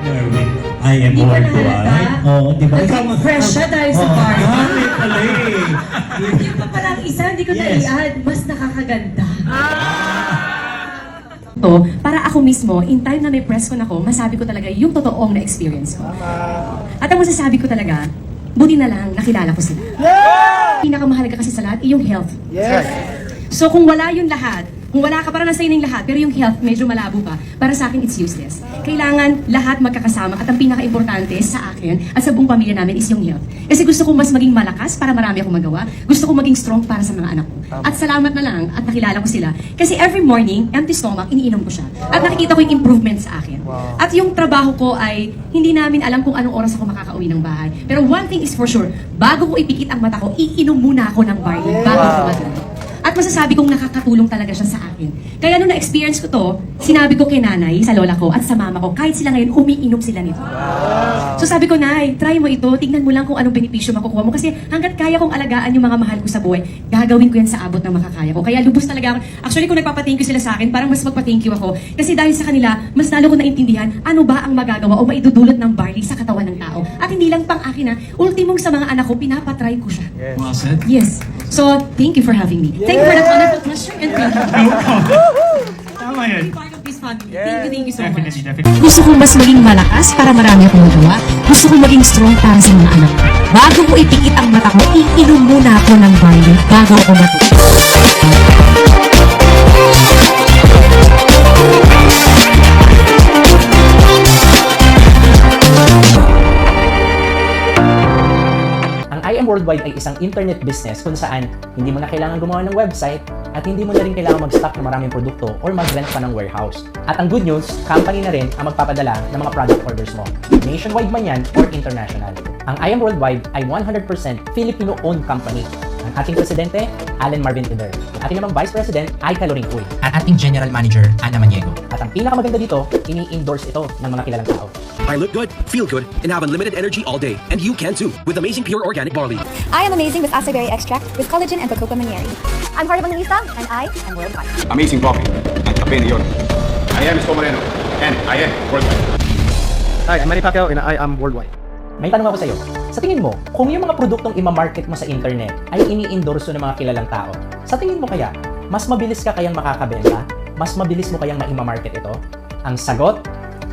partner with I Am Hindi pa Worldwide. nahalata. Oo, di ba? Ikaw Fresh siya dahil sa Oo, party. marami pala eh. Yung pa palang isa, hindi ko Yes. na-i-add. Mas nakakaganda. to, para ako mismo, in time na may press con ako, masabi ko talaga yung totoong na-experience ko. At ang masasabi ko talaga, buti na lang nakilala ko sila. Pinakamahalaga kasi sa lahat, yung health. So kung wala yung lahat, kung wala ka para nasa ining lahat, pero yung health medyo malabo pa, para sa akin it's useless. Kailangan lahat magkakasama at ang pinaka-importante sa akin at sa buong pamilya namin is yung health. Kasi gusto kong mas maging malakas para marami akong magawa. Gusto kong maging strong para sa mga anak ko. At salamat na lang at nakilala ko sila. Kasi every morning, empty stomach, iniinom ko siya. At nakikita ko yung improvement sa akin. At yung trabaho ko ay hindi namin alam kung anong oras ako makakauwi ng bahay. Pero one thing is for sure, bago ko ipikit ang mata ko, iinom muna ako ng barley bago ko matulog. At masasabi kong nakakatulong talaga siya sa akin. Kaya nung na-experience ko to, sinabi ko kay nanay, sa lola ko, at sa mama ko, kahit sila ngayon, umiinom sila nito. So sabi ko, Nay, try mo ito, tingnan mo lang kung anong benepisyo makukuha mo. Kasi hanggat kaya kong alagaan yung mga mahal ko sa buhay, gagawin ko yan sa abot ng makakaya ko. Kaya lubos talaga ako. Actually, kung nagpapa-thank you sila sa akin, parang mas magpa-thank you ako. Kasi dahil sa kanila, mas lalo ko naintindihan ano ba ang magagawa o maidudulot ng barley sa katawan ng tao. At hindi lang pang akin ultimong sa mga anak ko, pinapatry ko siya. Well said. Yes. So, thank you for having me. Thank you for that wonderful question and thank you. Tama yan. Being part of this family. Thank you so much. Definitely, definitely. Gusto kong mas maging malakas para marami akong magawa. Gusto kong maging strong para sa mga anak ko. Bago ko ipikit ang mata ko, iinom muna ako ng barley bago ako matulog. Ang I Am Worldwide ay isang internet business kung saan hindi mo na kailangan gumawa ng website at hindi mo na rin kailangan mag-stock ng maraming produkto or mag-rent pa ng warehouse. At ang good news, company na rin ang magpapadala ng mga product orders mo. Nationwide man yan or international. Ang I Am Worldwide ay 100% Filipino-owned company. Ang ating presidente, Allen Marvin Tiber. Ang ating namang vice president ay Caloring Uy. At ating General Manager, Ana Maniego. At ang pinakamaganda dito, ini-endorse ito ng mga kilalang tao. I look good, feel good, and have unlimited energy all day. And you can too, with amazing pure organic barley. I am amazing with acai berry extract with collagen and Bacopa Manieri. I'm part of Analisa, and I am worldwide. Amazing coffee and cafe de oro. I am Isko Moreno, and I am worldwide. Hi, I'm Manny Pacquiao, and I am worldwide. May tanong ako sa'yo. Sa tingin mo, kung yung mga produktong ima-market mo sa internet ay ini-endorse ng mga kilalang tao, sa tingin mo kaya, mas mabilis ka kayang makakabenta? Mas mabilis mo kayang ma-market ito? Ang sagot,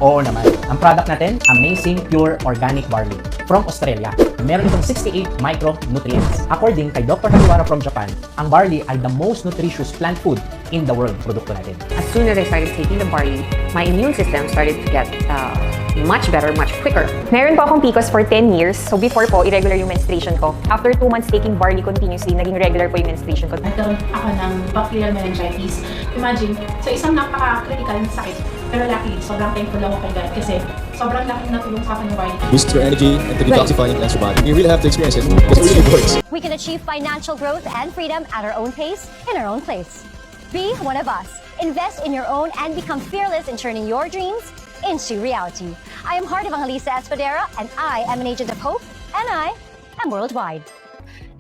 oo naman. Ang product natin, Amazing Pure Organic Barley from Australia. Meron itong 68 micronutrients. According kay Dr. Hagiwara from Japan, ang barley ay the most nutritious plant food in the world. Produkto natin. As soon as I started taking the barley, my immune system started to get much better, much quicker. Meron po akong PCOS for 10 years. So before po, irregular yung menstruation ko. After 2 months taking barley continuously, naging regular po yung menstruation ko. Nagkaroon ako ng bacterial meningitis. Imagine, sa isang napaka-critical na sakit, pero luckily, sobrang thankful ako kay God kasi sobrang laking natulong sa akin yung barley. Boosts your energy and to detoxify and cleanse your body. You really have to experience it because it really works. We can achieve financial growth and freedom at our own pace, in our own place. Be one of us. Invest in your own and become fearless in turning your dreams into reality. I am Heart Evangelista Espadera, and I am an agent of hope, and I am worldwide.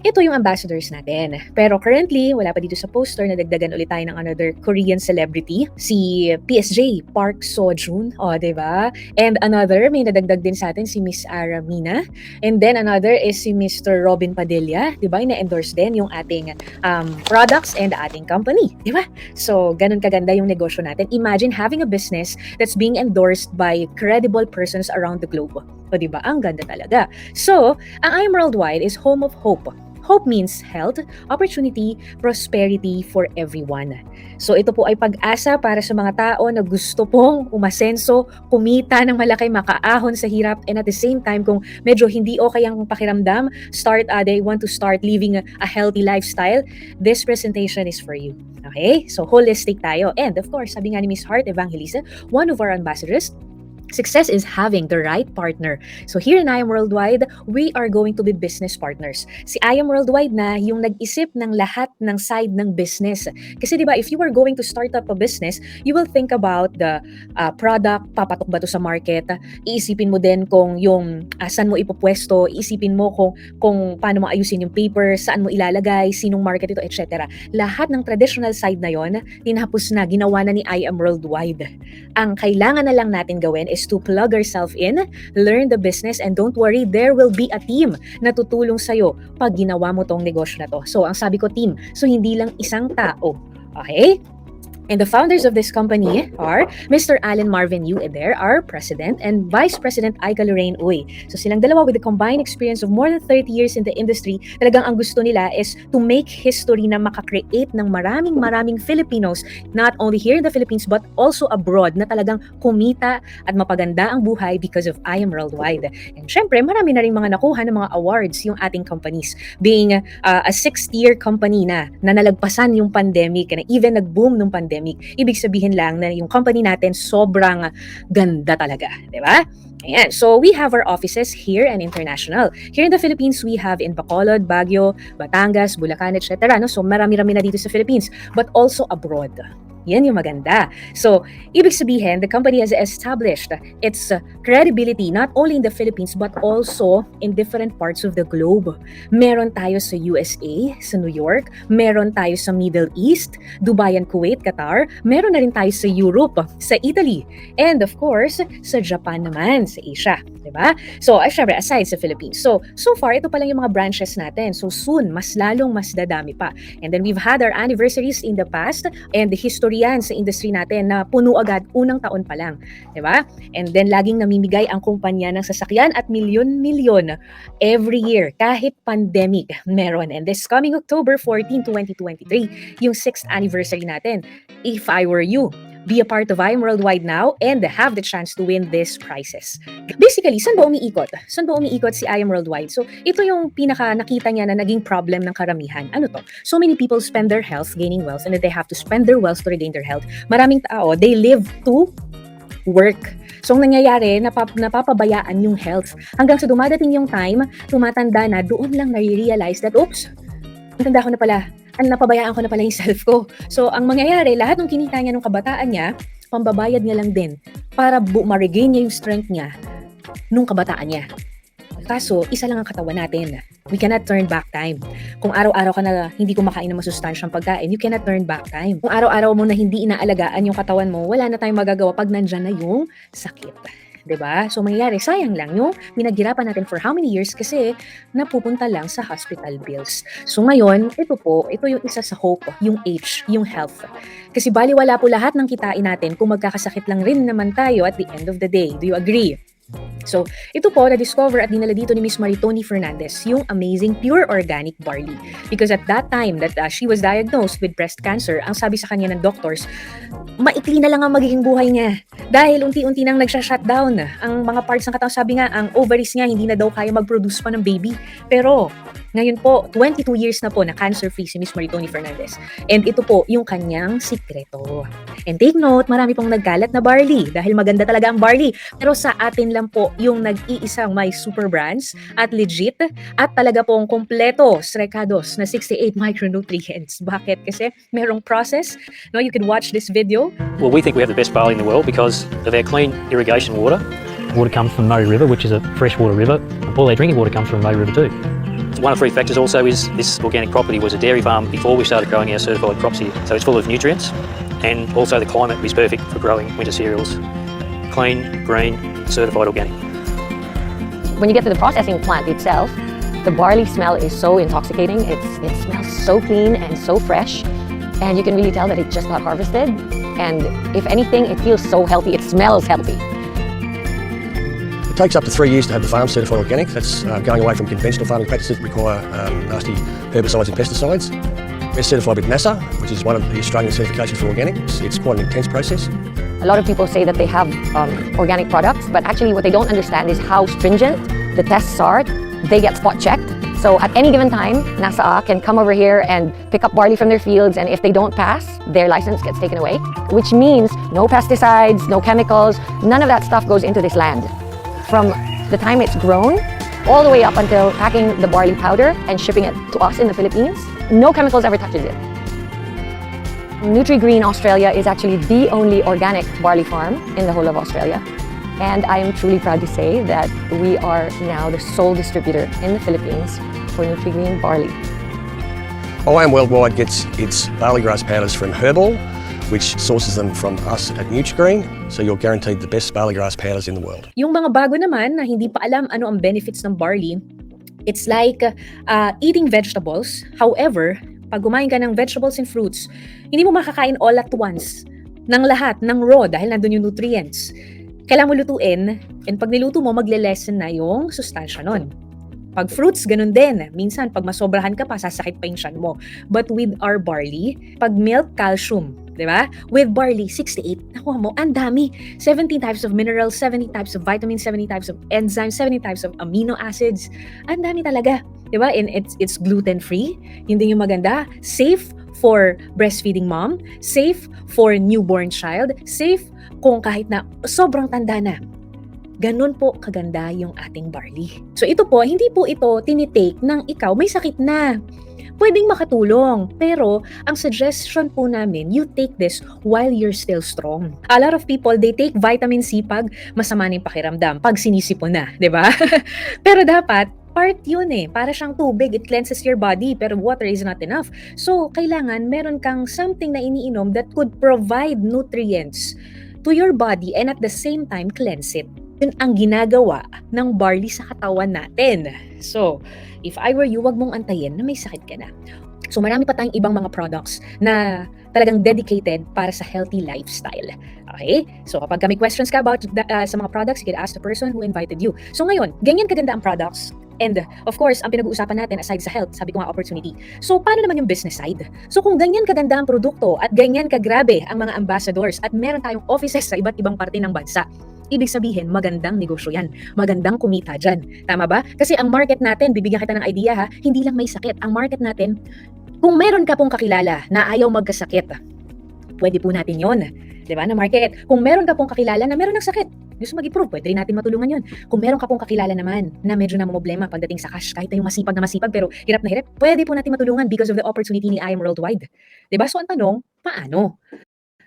Ito yung ambassadors natin. Pero currently, wala pa dito sa poster na dagdagan ulit tayo ng another Korean celebrity, si PSJ, Park Seo-joon. O, diba? And another, may nadagdag din sa atin si Miss Aramina. And then another is si Mr. Robin Padilla. Diba? Ina-endorse din yung ating products and ating company. Diba? So, ganun kaganda yung negosyo natin. Imagine having a business that's being endorsed by credible persons around the globe. O, diba? Ang ganda talaga. So, ang I Am Worldwide is home of hope. Hope means health, opportunity, prosperity for everyone. So ito po ay pag-asa para sa mga tao na gusto pong umasenso, kumita ng malaki, makaahon sa hirap, and at the same time kung medyo hindi okay ang pakiramdam, they want to start living a healthy lifestyle, this presentation is for you. Okay? So holistic tayo. And of course, sabi nga ni Miss Heart Evangelista, one of our ambassadors, success is having the right partner. So here in I Am Worldwide, we are going to be business partners. Si I Am Worldwide na yung nag-isip ng lahat ng side ng business. Kasi diba, if you are going to start up a business, you will think about the product, papatok ba to sa market, iisipin mo din kung yung saan mo ipopwesto, iisipin mo kung paano mo ayusin yung paper, saan mo ilalagay, sinong market ito, etc. Lahat ng traditional side na yon, tinapos na, ginawa na ni I Am Worldwide. Ang kailangan na lang natin gawin is is to plug ourselves in, learn the business, and don't worry, there will be a team na tutulong sa'yo pag ginawa mo tong negosyo na to. So, ang sabi ko team, so hindi lang isang tao. Okay? And the founders of this company are Mr. Alan Marvin Yu Eder, our president, and Vice President Aika Lorraine Uy. So silang dalawa with a combined experience of more than 30 years in the industry, talagang ang gusto nila is to make history na makakreate ng maraming Filipinos, not only here in the Philippines but also abroad, na talagang kumita at mapaganda ang buhay because of I Am Worldwide. And syempre, marami na rin mga nakuha ng mga awards yung ating companies. Being a 6th-year company na nalagpasan yung pandemic, na even nag-boom nung pandemic, ibig sabihin lang na yung company natin sobrang ganda talaga, di ba? Ayan. So we have our offices here and international. Here in the Philippines, we have in Bacolod, Baguio, Batangas, Bulacan, etc. No? So marami-rami na dito sa Philippines, but also abroad. Yan yung maganda. So, ibig sabihin, the company has established its credibility not only in the Philippines but also in different parts of the globe. Meron tayo sa USA, sa New York, meron tayo sa Middle East, Dubai and Kuwait, Qatar, meron na rin tayo sa Europe, sa Italy, and of course, sa Japan naman, sa Asia. Diba? So, syempre, aside sa Philippines. So far, ito pa lang yung mga branches natin. So, soon, mas dadami pa. And then, we've had our anniversaries in the past and the history yan sa industry natin na puno agad unang taon pa lang. Diba? And then, laging namimigay ang kumpanya ng sasakyan at milyon-milyon every year. Kahit pandemic, meron. And this coming October 14, 2023, yung 6th anniversary natin. If I were you, be a part of I Am Worldwide now and have the chance to win these prizes. Basically, saan ba umiikot? Saan ba umiikot si I Am Worldwide? So, ito yung pinaka nakita niya na naging problem ng karamihan. Ano to? So many people spend their health gaining wealth and then they have to spend their wealth to regain their health. Maraming tao, they live to work. So, ang nangyayari, napapabayaan yung health. Hanggang sa dumadating yung time, tumatanda na, doon lang nare-realize that, oops, tanda ko na pala, napabayaan ko na pala yung self ko. So, ang mangyayari, lahat ng kinita niya nung kabataan niya, pambabayad niya lang din para ma-regain niya yung strength niya nung kabataan niya. Kaso, isa lang ang katawan natin. We cannot turn back time. Kung araw-araw ka na hindi kumakain ng masustansyang pagkain, you cannot turn back time. Kung araw-araw mo na hindi inaalagaan yung katawan mo, wala na tayong magagawa pag nandyan na yung sakit. Diba? So, mangyayari, sayang lang yung pinaghirapan natin for how many years kasi napupunta lang sa hospital bills. So, ngayon, ito yung isa sa hope, yung H, yung health. Kasi baliwala po lahat ng kitain natin kung magkakasakit lang rin naman tayo at the end of the day. Do you agree? So, ito po, na-discover at dinala dito ni Miss Maritoni Fernandez, yung amazing pure organic barley. Because at that time that she was diagnosed with breast cancer, ang sabi sa kanya ng doctors, maikli na lang ang magiging buhay niya. Dahil unti-unti nang nagsha-shutdown ang mga parts ng katawan. Sabi nga, ang ovaries niya hindi na daw kaya mag-produce pa ng baby. Pero, ngayon po, 22 years na po na cancer-free si Miss Maritoni Fernandez. And ito po yung kanyang sikreto. And take note, marami pong nagkalat na barley dahil maganda talaga ang barley. Pero sa atin lang po yung nag-iisang may super brands at legit at talaga pong kompleto Strecados na 68 micronutrients. Bakit? Kasi merong process. No, you can watch this video. Well, we think we have the best barley in the world because of our clean irrigation water. Water comes from Murray River, which is a freshwater river. All their drinking water comes from Murray River too. One of three factors also is this organic property was a dairy farm before we started growing our certified crops here. So it's full of nutrients, and also the climate is perfect for growing winter cereals. Clean, green, certified organic. When you get to the processing plant itself, the barley smell is so intoxicating. It smells so clean and so fresh, and you can really tell that it just got harvested. And if anything, it feels so healthy. It smells healthy. It takes up to 3 years to have the farm certified organic. That's going away from conventional farming practices that require nasty herbicides and pesticides. We're certified with NASA, which is one of the Australian certifications for organic. It's quite an intense process. A lot of people say that they have organic products, but actually what they don't understand is how stringent the tests are. They get spot checked. So at any given time, NASA can come over here and pick up barley from their fields, and if they don't pass, their license gets taken away, which means no pesticides, no chemicals, none of that stuff goes into this land. From the time it's grown, all the way up until packing the barley powder and shipping it to us in the Philippines, no chemicals ever touches it. Nutri-Green Australia is actually the only organic barley farm in the whole of Australia. And I am truly proud to say that we are now the sole distributor in the Philippines for Nutri-Green barley. I Am Worldwide gets its barley grass powders from Herbal, which sources them from us at Nutrigreen, so you're guaranteed the best barley grass powders in the world. Yung mga bago naman na hindi pa alam ano ang benefits ng barley, it's like eating vegetables. However, pag kumain ka ng vegetables and fruits, hindi mo makakain all at once ng lahat, ng raw, dahil nandun yung nutrients. Kailangan mo lutuin, and pag niluto mo, magle-lessen na yung sustansya nun. Pag fruits, ganun din. Minsan, pag masobrahan ka pa, sasakit pa yung tiyan mo. But with our barley, pag milk, calcium, di ba? With barley, 68. Nakuha mo, ang dami. 17 types of minerals, 70 types of vitamins, 70 types of enzymes, 70 types of amino acids. Ang dami talaga. Di ba? And it's gluten-free. Yun din yung maganda. Safe for breastfeeding mom. Safe for newborn child. Safe kung kahit na sobrang tanda na. Ganun po kaganda yung ating barley. So ito po, hindi po ito tinitake ng ikaw may sakit na. Pwedeng makatulong, pero ang suggestion po namin, you take this while you're still strong. A lot of people, they take vitamin C pag masama na yung pakiramdam, pag sinisipon na, di ba? Pero dapat, part yun para siyang tubig, it cleanses your body, pero water is not enough. So, kailangan meron kang something na iniinom that could provide nutrients to your body and at the same time, cleanse it. Yun ang ginagawa ng barley sa katawan natin. So, if I were you, wag mong antayin na may sakit ka na. So, marami pa tayong ibang mga products na talagang dedicated para sa healthy lifestyle. Okay? So, kapag may questions ka about sa mga products, you can ask the person who invited you. So, ngayon, ganyan kaganda ang products. And, of course, ang pinag-uusapan natin aside sa health, sabi ko nga opportunity. So, paano naman yung business side? So, kung ganyan kaganda ang produkto at ganyan kagrabe ang mga ambassadors at meron tayong offices sa iba't ibang parte ng bansa, ibig sabihin, magandang negosyo yan. Magandang kumita dyan. Tama ba? Kasi ang market natin, bibigyan kita ng idea ha, hindi lang may sakit. Ang market natin, kung meron ka pong kakilala na ayaw magkasakit, pwede po natin yon. Diba? Na market. Kung meron ka pong kakilala na meron ng sakit, gusto mag-improve, pwede rin natin matulungan yon. Kung meron ka pong kakilala naman na medyo na problema pagdating sa cash, kahit na yung masipag na masipag pero hirap na hirap, pwede po natin matulungan because of the opportunity ni I Am Worldwide. Diba? So ang tanong, paano?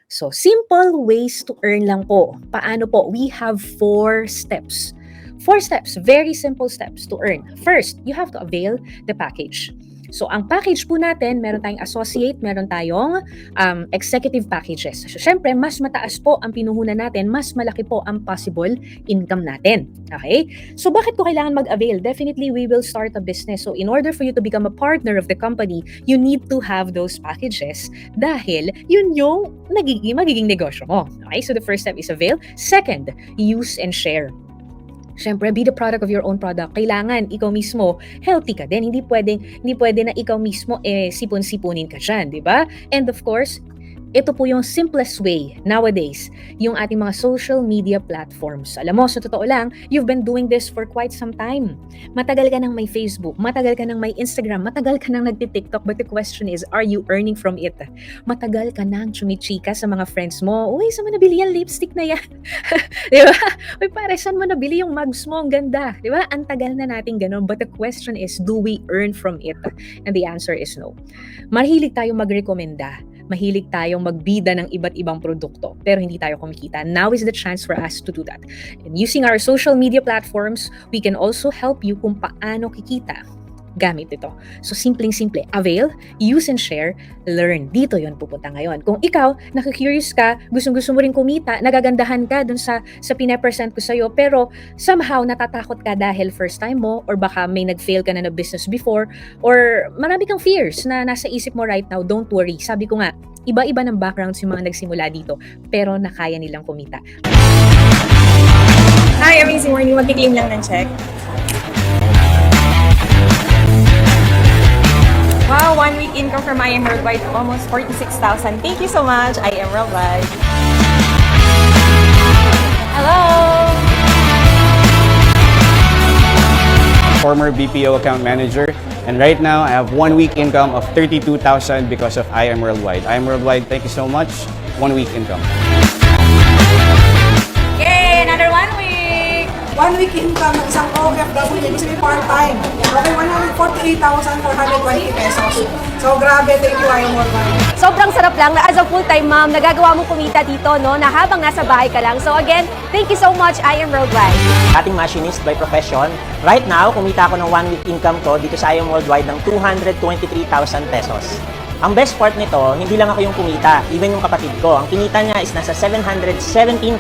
So, simple ways to earn lang po. Paano po? We have 4 steps. 4 steps, very simple steps to earn. First, you have to avail the package. So, ang package po natin, meron tayong associate, meron tayong executive packages. So, syempre, mas mataas po ang pinuhunan natin, mas malaki po ang possible income natin. Okay? So, bakit ko kailangan mag-avail? Definitely, we will start a business. So, in order for you to become a partner of the company, you need to have those packages dahil yun yung magiging negosyo mo. Okay? So, the first step is avail. Second, use and share. Siyempre, be the product of your own product. Kailangan ikaw mismo healthy ka din. Hindi pwede na ikaw mismo sipon-sipunin ka dyan, di ba? And of course, ito po yung simplest way nowadays, yung ating mga social media platforms. Alam mo, sa totoo lang, you've been doing this for quite some time. Matagal ka nang may Facebook, matagal ka nang may Instagram, matagal ka nang nagti-TikTok, but the question is, are you earning from it? Matagal ka nang chumichika sa mga friends mo, uy, saan mo nabili yung lipstick na yan? Di ba? Uy, pare, saan mo nabili yung mugs mo? Ang ganda. Di ba? Ang tagal na natin ganun, but the question is, do we earn from it? And the answer is no. Mahilig tayo magrekomenda. Mahilig tayong magbida ng iba't ibang produkto, pero hindi tayo kumikita. Now is the chance for us to do that. And using our social media platforms, we can also help you kung paano kikita gamit ito. So, simpleng-simple. Avail, use and share, learn. Dito yon pupunta ngayon. Kung ikaw, nakaka-curious ka, gustong-gusto mo rin kumita, nagagandahan ka dun sa pinapresent ko sa'yo, pero somehow natatakot ka dahil first time mo, or baka may nag-fail ka na business before, or marami kang fears na nasa isip mo right now, don't worry. Sabi ko nga, iba-iba ng backgrounds yung mga nagsimula dito, pero nakaya nilang kumita. Hi, amazing morning. Mag-claim lang ng check. Wow, 1 week income from I Am Worldwide, almost 46,000. Thank you so much, I Am Worldwide. Hello! Former BPO account manager, and right now I have 1 week income of 32,000 because of I Am Worldwide. I Am Worldwide, thank you so much. 1 week income. Yay! Another 1 week! 1 week income ng isang OFW, ibig sabihin part-time. Okay, 148,420 pesos. So, grabe, thank you, I Am Worldwide. Sobrang sarap lang na as a full-time mom, nagagawa mong kumita dito, no, na habang nasa bahay ka lang. So again, thank you so much, I Am Worldwide. Ating machinist by profession. Right now, kumita ako ng 1 week income ko dito sa I Am Worldwide ng 223,000 pesos. Ang best part nito, hindi lang ako yung kumita, even yung kapatid ko. Ang kinita niya is nasa 717,000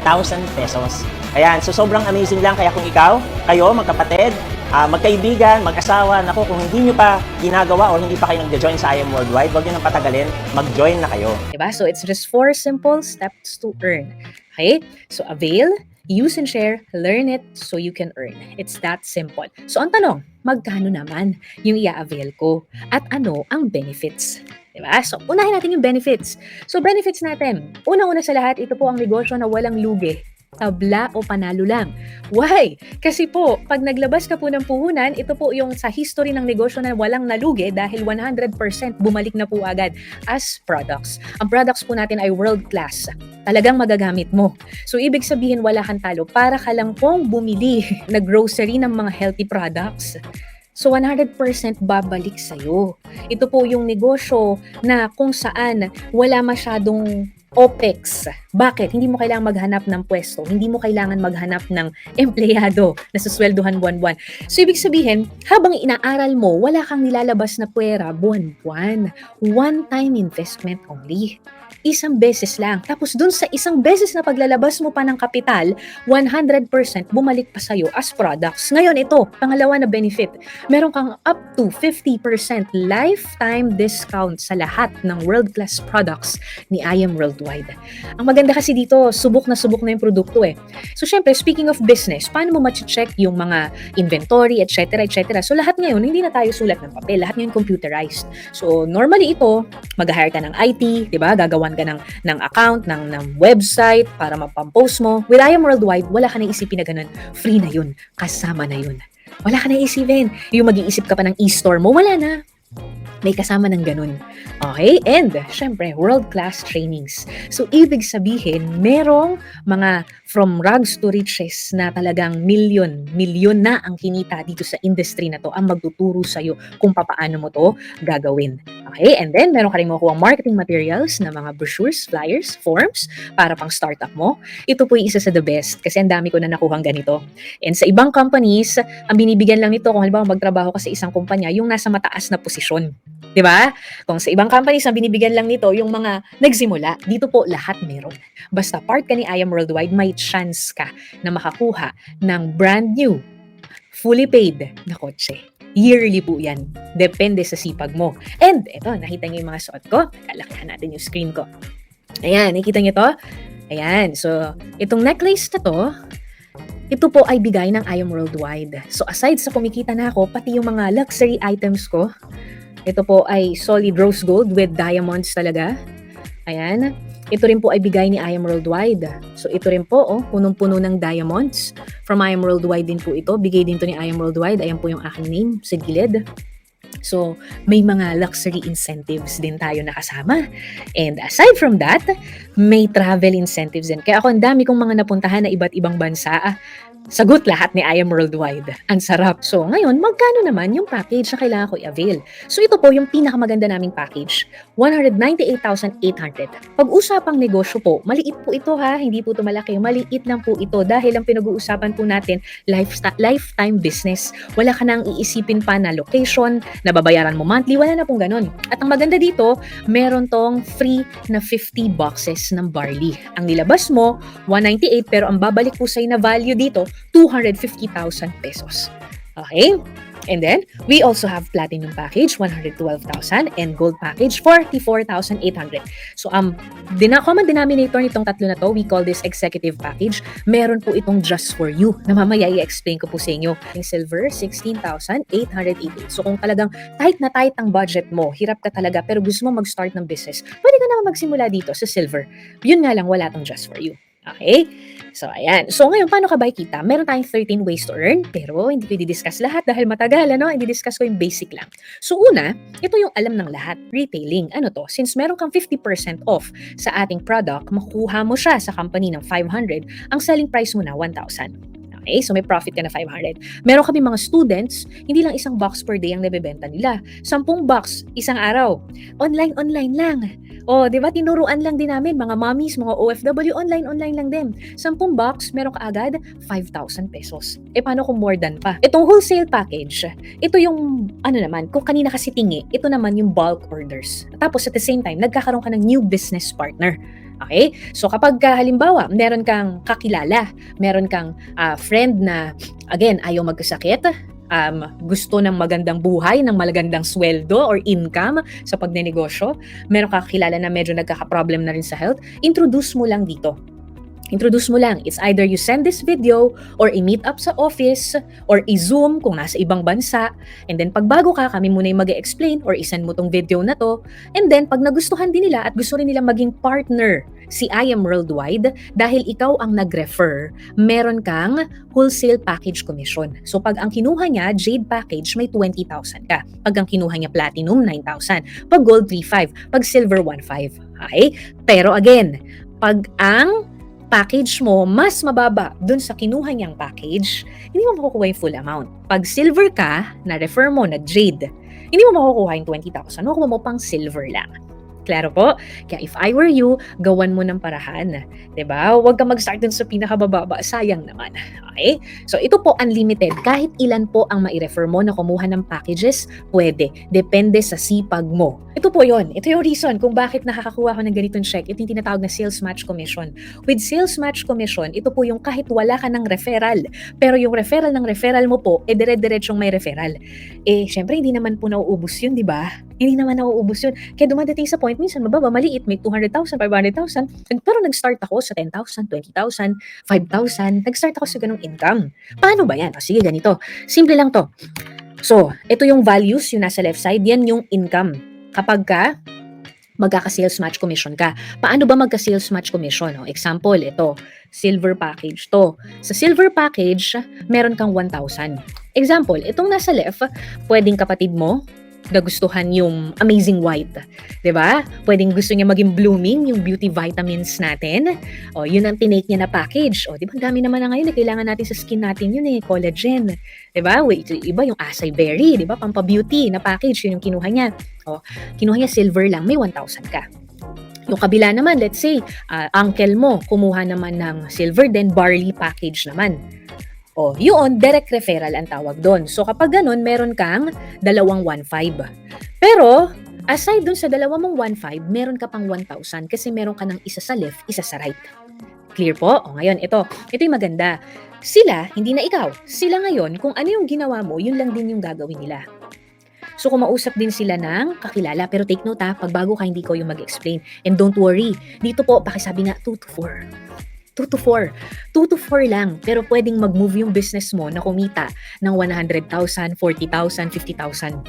pesos. Ayan, so sobrang amazing lang. Kaya kung kayo, magkapatid, magkaibigan, mag-asawa, naku, kung hindi nyo pa ginagawa o hindi pa kayo nag-join sa I Am Worldwide, wag nyo nang patagalin, mag-join na kayo. Diba? So it's just 4 simple steps to earn. Okay? So avail, use and share, learn it so you can earn. It's that simple. So ang tanong, magkano naman yung i-avail ko? At ano ang benefits? Diba? So unahin natin yung benefits. So benefits natin, unang-una sa lahat, ito po ang negosyo na walang lugi. Tabla o panalo lang. Why? Kasi po, pag naglabas ka po ng puhunan, ito po yung sa history ng negosyo na walang nalugi dahil 100% bumalik na po agad as products. Ang products po natin ay world class. Talagang magagamit mo. So, ibig sabihin wala kang talo para ka lang pong bumili na grocery ng mga healthy products. So 100% babalik sa'yo. Ito po yung negosyo na kung saan wala masyadong OPEX. Bakit? Hindi mo kailangan maghanap ng pwesto. Hindi mo kailangan maghanap ng empleyado na suswelduhan buwan-buwan. So, ibig sabihin, habang inaaral mo, wala kang nilalabas na pwera buwan-buwan. One-time investment only. Isang beses lang. Tapos dun sa isang beses na paglalabas mo pa ng kapital, 100% bumalik pa sa'yo as products. Ngayon ito, pangalawa na benefit. Meron kang up to 50% lifetime discount sa lahat ng world-class products ni I Am Worldwide. Ang maganda kasi dito, subok na yung produkto eh. So syempre, speaking of business, paano mo ma-check yung mga inventory, etc. etc. So lahat ngayon, hindi na tayo sulat ng papel. Lahat ngayon computerized. So normally ito, mag-hire ka ng IT, di ba? Gagawan ka ng account, ng website para mapampost mo. With I Am Worldwide, wala ka na isipin na ganun. Free na yun. Kasama na yun. Wala ka na isipin. Yung mag-iisip ka pa ng e-store mo, wala na. May kasama ng ganun. Okay? And, syempre, world-class trainings. So, ibig sabihin, merong mga from rags to riches na talagang milyon na ang kinita dito sa industry na to ang magtuturo sa'yo kung papaano mo to gagawin. Okay? And then, meron ka rin makuha marketing materials na mga brochures, flyers, forms para pang startup mo. Ito po yung isa sa the best kasi ang dami ko na nakuhang ganito. And sa ibang companies, ang binibigyan lang nito kung halimbawa magtrabaho ka sa isang kumpanya, yung nasa mataas na posisyon. Diba? Kung sa ibang companies ang binibigyan lang nito yung mga nagsimula, dito po lahat meron. Basta part ka ni I Am Worldwide, may chance ka na makakuha ng brand new, fully paid na kotse. Yearly po yan. Depende sa sipag mo. And eto, nakita niyo yung mga suot ko. Kalakihan natin yung screen ko. Ayan, nakita niyo to? Ayan, so itong necklace na to, ito po ay bigay ng I Am Worldwide. So aside sa kumikita na ako, pati yung mga luxury items ko, ito po ay solid rose gold with diamonds talaga. Ayan. Ito rin po ay bigay ni I Am Worldwide. So ito rin po, punong-puno ng diamonds. From I Am Worldwide din po ito. Bigay din to ni I Am Worldwide. Ayan po yung aking name sa gilid. So may mga luxury incentives din tayo nakasama. And aside from that, may travel incentives din. Kaya ako ang dami kong mga napuntahan na iba't ibang bansa. Sagot lahat ni I Am Worldwide. Ang sarap. So, ngayon, magkano naman yung package na kailangan ko i-avail? So, ito po yung pinakamaganda naming package. 198,800. Pag-usapang negosyo po, maliit po ito ha. Hindi po ito malaki. Maliit lang po ito dahil ang pinag-uusapan po natin, lifetime business. Wala ka nang iisipin pa na location, na babayaran mo monthly. Wala na pong ganun. At ang maganda dito, meron tong free na 50 boxes ng barley. Ang nilabas mo, 198 pero ang babalik po sa'yo na value dito, 250,000 pesos. Okay? And then, we also have platinum package, 112,000, and gold package, 44,800. So, common denominator nitong tatlo na to, we call this executive package. Meron po itong just for you, na mamaya i-explain ko po sa inyo. Yung silver, 16,888. So, kung talagang tight na tight ang budget mo, hirap ka talaga, pero gusto mo mag-start ng business, pwede ka naman magsimula dito sa silver. Yun nga lang, wala tong just for you. Okay? So, ayan. So, ngayon, paano ka ba ikita? Meron tayong 13 ways to earn, pero hindi ko i-discuss lahat dahil matagal, i-discuss ko yung basic lang. So, una, ito yung alam ng lahat, retailing. Ano to? Since meron kang 50% off sa ating product, makuha mo siya sa company ng 500, ang selling price mo na 1,000. Okay, so may profit ka na 500. Meron kami mga students, hindi lang isang box per day ang nabebenta nila. 10 box, isang araw. Online lang. O, di ba, tinuruan lang din namin, mga mommies, mga OFW, online lang din. 10 box, meron ka agad 5,000 pesos. E paano kung more than pa? Itong wholesale package, ito yung, kung kanina kasi tingi, ito naman yung bulk orders. Tapos at the same time, nagkakaroon ka ng new business partner. Okay? So kapag halimbawa, meron kang kakilala, meron kang friend na, again, ayaw magkasakit, gusto ng magandang buhay, ng magandang sweldo or income sa pagnenegosyo, meron ka kakilala na medyo nagkaka-problem na rin sa health, introduce mo lang dito. Introduce mo lang. It's either you send this video or i-meet up sa office or i-zoom kung nasa ibang bansa. And then pag bago ka, kami muna yung mag-explain or i-send mo tong video na to. And then pag nagustuhan din nila at gusto rin nila maging partner si I Am Worldwide, dahil ikaw ang nag-refer, meron kang wholesale package commission. So pag ang kinuha niya, Jade package, may 20,000 ka. Pag ang kinuha niya Platinum, 9,000. Pag Gold, 3,500. Pag Silver, 1,500. Okay? Pero again, pag ang package mo mas mababa dun sa kinuha niyang package, hindi mo makukuha yung full amount. Pag silver ka, na-refer mo na Jade, hindi mo makukuha yung 20,000. Makukuha mo pang silver lang. Klaro po? Kaya if I were you, gawan mo ng parahan. Diba? Huwag ka mag-start dun sa pinakabababa. Sayang naman. Okay? So ito po unlimited. Kahit ilan po ang mai-refer mo na kumuha ng packages, pwede. Depende sa sipag mo. Ito po yon. Ito yung reason kung bakit nakakakuha ko ng ganitong check. Ito yung tinatawag na sales match commission. With sales match commission, ito po yung kahit wala ka ng referral, pero yung referral ng referral mo po, dire-diretsong may referral. Syempre, hindi naman po nauubos yun, di ba? Hindi naman nauubos yun. Kaya dumadating sa point, minsan mababa, maliit, may 200,000, 500,000. Pero nag-start ako sa 10,000, 20,000, 5,000. Nag-start ako sa ganung income. Paano ba yan? Sige, ganito. Simple lang to. So, ito yung values, yung nasa left side, yan yung income. Kapag ka, magkaka-sales match commission ka. Paano ba magka-sales match commission? Example, ito, silver package to. Sa silver package, meron kang 1,000. Example, itong nasa left, pwedeng kapatid mo, nagustuhan yung Amazing White. Diba? Pwedeng gusto niya maging blooming, yung beauty vitamins natin. Yun ang tinake niya na package. Diba? Ang dami naman na ngayon, kailangan natin sa skin natin yun collagen. Diba? Iba yung acai berry, diba? Pampa-beauty na package, yun yung kinuha niya. Kinuha niya silver lang, may 1,000 ka. Yung kabila naman, let's say, uncle mo, kumuha naman ng silver, then barley package naman. Yun, direct referral ang tawag doon. So kapag ganun, meron kang 2,150. Pero, aside dun sa 2,150, meron ka pang 1,000 kasi meron ka ng isa sa left, isa sa right. Clear po? Ngayon, ito yung maganda. Sila, hindi na ikaw. Sila ngayon, kung ano yung ginawa mo, yun lang din yung gagawin nila. So kumausap din sila ng kakilala. Pero take note pag bago ka, hindi ko yung mag-explain. And don't worry, dito po, pakisabi nga 2 to 4. 2 to 4. 2 to 4 lang. Pero pwedeng mag-move yung business mo na kumita ng 100,000, 40,000, 50,000.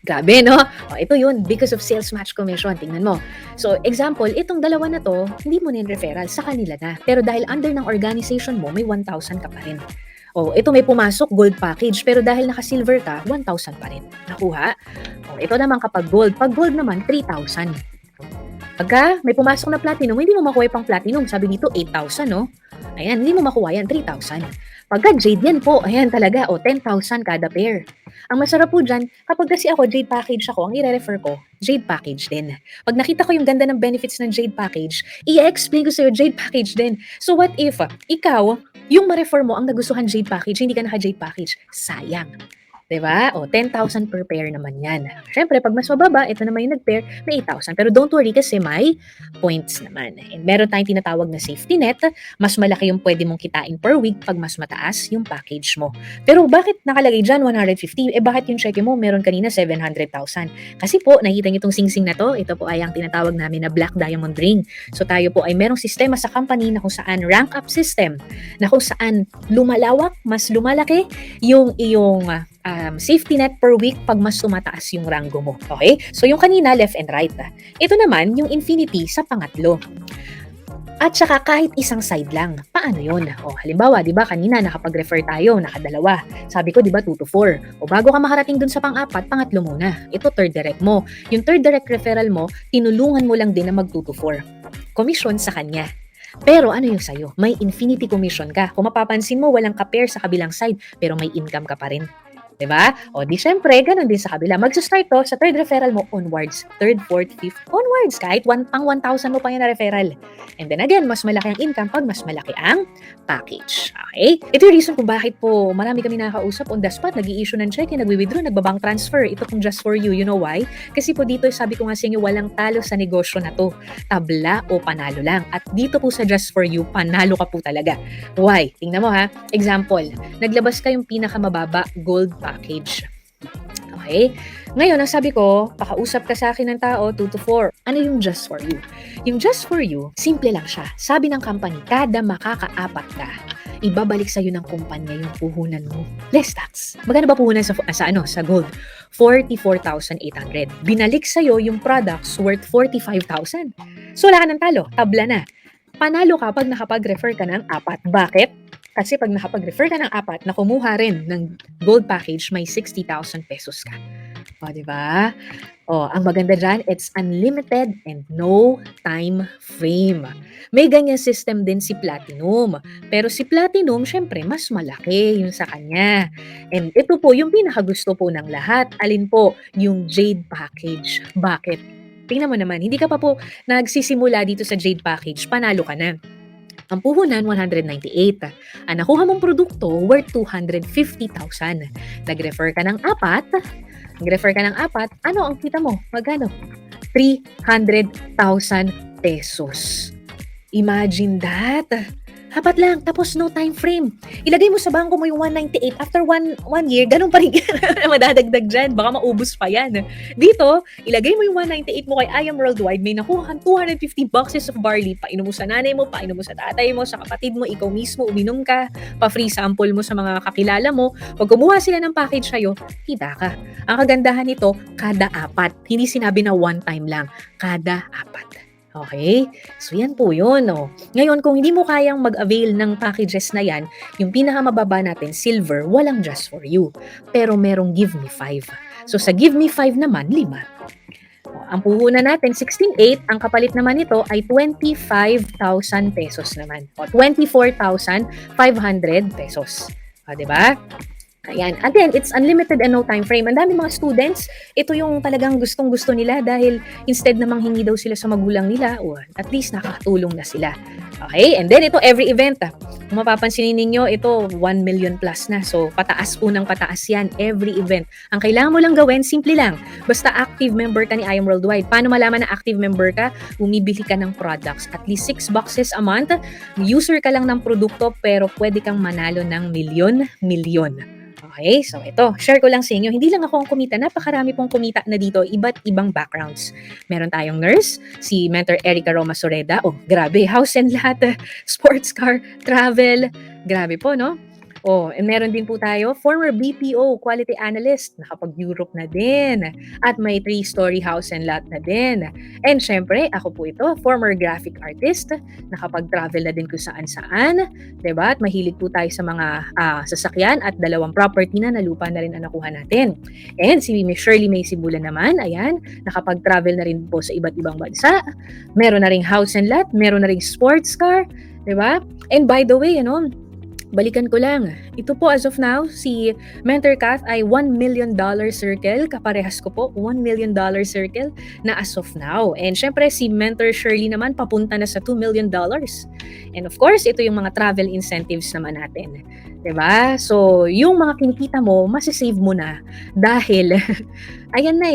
Grabe, no? Ito yun, because of sales match commission. Tingnan mo. So, example, itong dalawa na to, hindi mo na yung referral, sa kanila na. Pero dahil under ng organization mo, may 1,000 ka pa rin. Ito may pumasok, gold package. Pero dahil naka-silver ka, 1,000 pa rin. Nakuha? Ito naman kapag gold. Pag gold naman, 3,000. Pagka may pumasok na platinum, hindi mo makuha pang platinum. Sabi dito, 8,000, no? Ayan, hindi mo makuha yan, 3,000. Pagka jade yan po, ayan talaga, 10,000 kada pair. Ang masarap po dyan, kapag kasi ako, jade package ako, ang i-refer ko, jade package din. Pag nakita ko yung ganda ng benefits ng jade package, i-explain ko sa'yo, jade package din. So what if, ikaw, yung ma-refer mo, ang nagustuhan jade package, hindi ka naka-jade package, sayang. Diba? 10,000 per pair naman yan. Siyempre, pag mas mababa, ito naman yung nag-pair, may 8,000. Pero don't worry kasi may points naman. And meron tayong tinatawag na safety net. Mas malaki yung pwede mong kitain per week pag mas mataas yung package mo. Pero bakit nakalagay dyan 150? Bakit yung check mo meron kanina 700,000? Kasi po, nakita niyo itong sing-sing na to. Ito po ay ang tinatawag namin na Black Diamond Ring. So tayo po ay merong sistema sa company na kung saan rank up system, na kung saan lumalawak, mas lumalaki yung iyong safety net per week pag mas tumataas yung rango mo. Okay? So yung kanina, left and right. Ito naman, yung infinity sa pangatlo. At saka kahit isang side lang. Paano yun? Halimbawa, di ba kanina nakapag-refer tayo, nakadalawa. Sabi ko, di ba 2 to 4. Bago ka makarating dun sa pang-apat, pangatlo muna. Ito third direct mo. Yung third direct referral mo, tinulungan mo lang din na mag 2 to 4. Commission sa kanya. Pero ano yung sa'yo? May infinity commission ka. Kung mapapansin mo, walang ka-pair sa kabilang side, pero may income ka pa rin. Diba? O di syempre, ganun din sa kabila. Mag-start to sa third referral mo onwards. Third, fourth, fifth, onwards. Kahit pang 1,000 mo pa yan na referral. And then again, mas malaki ang income pag mas malaki ang package. Okay? Ito yung reason kung bakit po marami kami nakakausap on the spot, nag-i-issue ng check, nagwi-withdraw, nagbabank transfer. Ito pong just for you. You know why? Kasi po dito, sabi ko nga sa inyo, walang talo sa negosyo na to. Tabla o panalo lang. At dito po sa just for you, panalo ka po talaga. Why? Tingnan mo ha. Example, naglabas kayong pinakamababa gold package. Okay? Ngayon, ang sabi ko, pakausap ka sa akin ng tao, 2 to 4. Ano yung just for you? Yung just for you, simple lang siya. Sabi ng company, kada makakaapat ka, ibabalik sa'yo ng kumpanya yung puhunan mo. Less tax. Magkano ba puhunan sa gold? 44,800. Binalik sa'yo yung products worth 45,000. So, wala ka ng talo. Tabla na. Panalo ka pag nakapag-refer ka ng 4. Bakit? Kasi pag nakapag-refer ka ng 4 na kumuha rin ng gold package, may 60,000 pesos ka. O, diba? O, ang maganda dyan, it's unlimited and no time frame. May ganyan system din si Platinum. Pero si Platinum, syempre, mas malaki yung sa kanya. And ito po, yung pinakagusto po ng lahat. Alin po? Yung Jade Package. Bakit? Tingnan mo naman, hindi ka pa po nagsisimula dito sa Jade Package, panalo ka na. Ang puhunan, 198. Ang nakuha mong produkto, worth 250,000. Nag-refer ka ng 4, ano ang kita mo? Magkano? 300,000 pesos. Imagine that. Hapat lang, tapos no time frame. Ilagay mo sa bangko mo yung 198. After one year, ganun pa rin madadagdag dyan. Baka maubos pa yan. Dito, ilagay mo yung 198 mo kay I Am Worldwide. May nakuha kang 250 boxes of barley. Painom mo sa nanay mo, painom mo sa tatay mo, sa kapatid mo, ikaw mismo, uminom ka. Pa-free sample mo sa mga kakilala mo. Pag kumuha sila ng package sa'yo, kita ka. Ang kagandahan nito, kada 4. Hindi sinabi na one time lang. Kada 4. Okay? So, yan po yun. Oh. Ngayon, kung hindi mo kayang mag-avail ng packages na yan, yung pinakamababa natin, silver, walang just for you. Pero merong give me 5. So, sa give me 5 naman, 5. Ang puhunan natin, 16,800. Ang kapalit naman nito ay 25,000 pesos naman. O, 24,500 pesos. O, diba? Ayan. And then, it's unlimited and no time frame. Ang dami mga students, ito yung talagang gustong-gusto nila dahil instead na manghingi daw sila sa magulang nila, at least nakakatulong na sila. Okay? And then, ito every event. Kung mapapansinin ninyo, ito 1 million plus na. So, pataas po ng pataas yan every event. Ang kailangan mo lang gawin, simple lang. Basta active member ka ni I Am Worldwide. Paano malaman na active member ka? Bumibili ka ng products. At least 6 boxes a month. User ka lang ng produkto pero pwede kang manalo ng milyon. Okay, so ito, share ko lang sa inyo. Hindi lang ako ang kumita, napakarami pong kumita na dito, iba't ibang backgrounds. Meron tayong nurse, si Mentor Erica Roma Soreda. Oh, grabe, house and lahat, sports car, travel, grabe po, no? Oh, meron din po tayo, former BPO quality analyst, nakapag-Europe na din. At may 3-story house and lot na din. And syempre, ako po ito, former graphic artist, nakapag-travel na din kung saan-saan. Diba? At mahilig po tayo sa mga sasakyan at 2 property na lupa na rin ang nakuha natin. And si Miss Shirley May Sibula naman, ayan, nakapag-travel na rin po sa iba't ibang bansa. Meron na ring house and lot, meron na ring sports car. Diba? And by the way, balikan ko lang. Ito po as of now, si Mentor Kath ay $1 million circle. Kaparehas ko po, $1 million circle na as of now. And syempre, si Mentor Shirley naman, papunta na sa $2 million. And of course, ito yung mga travel incentives naman natin. Diba? So, yung mga kinikita mo, masisave mo na. Dahil, ayan na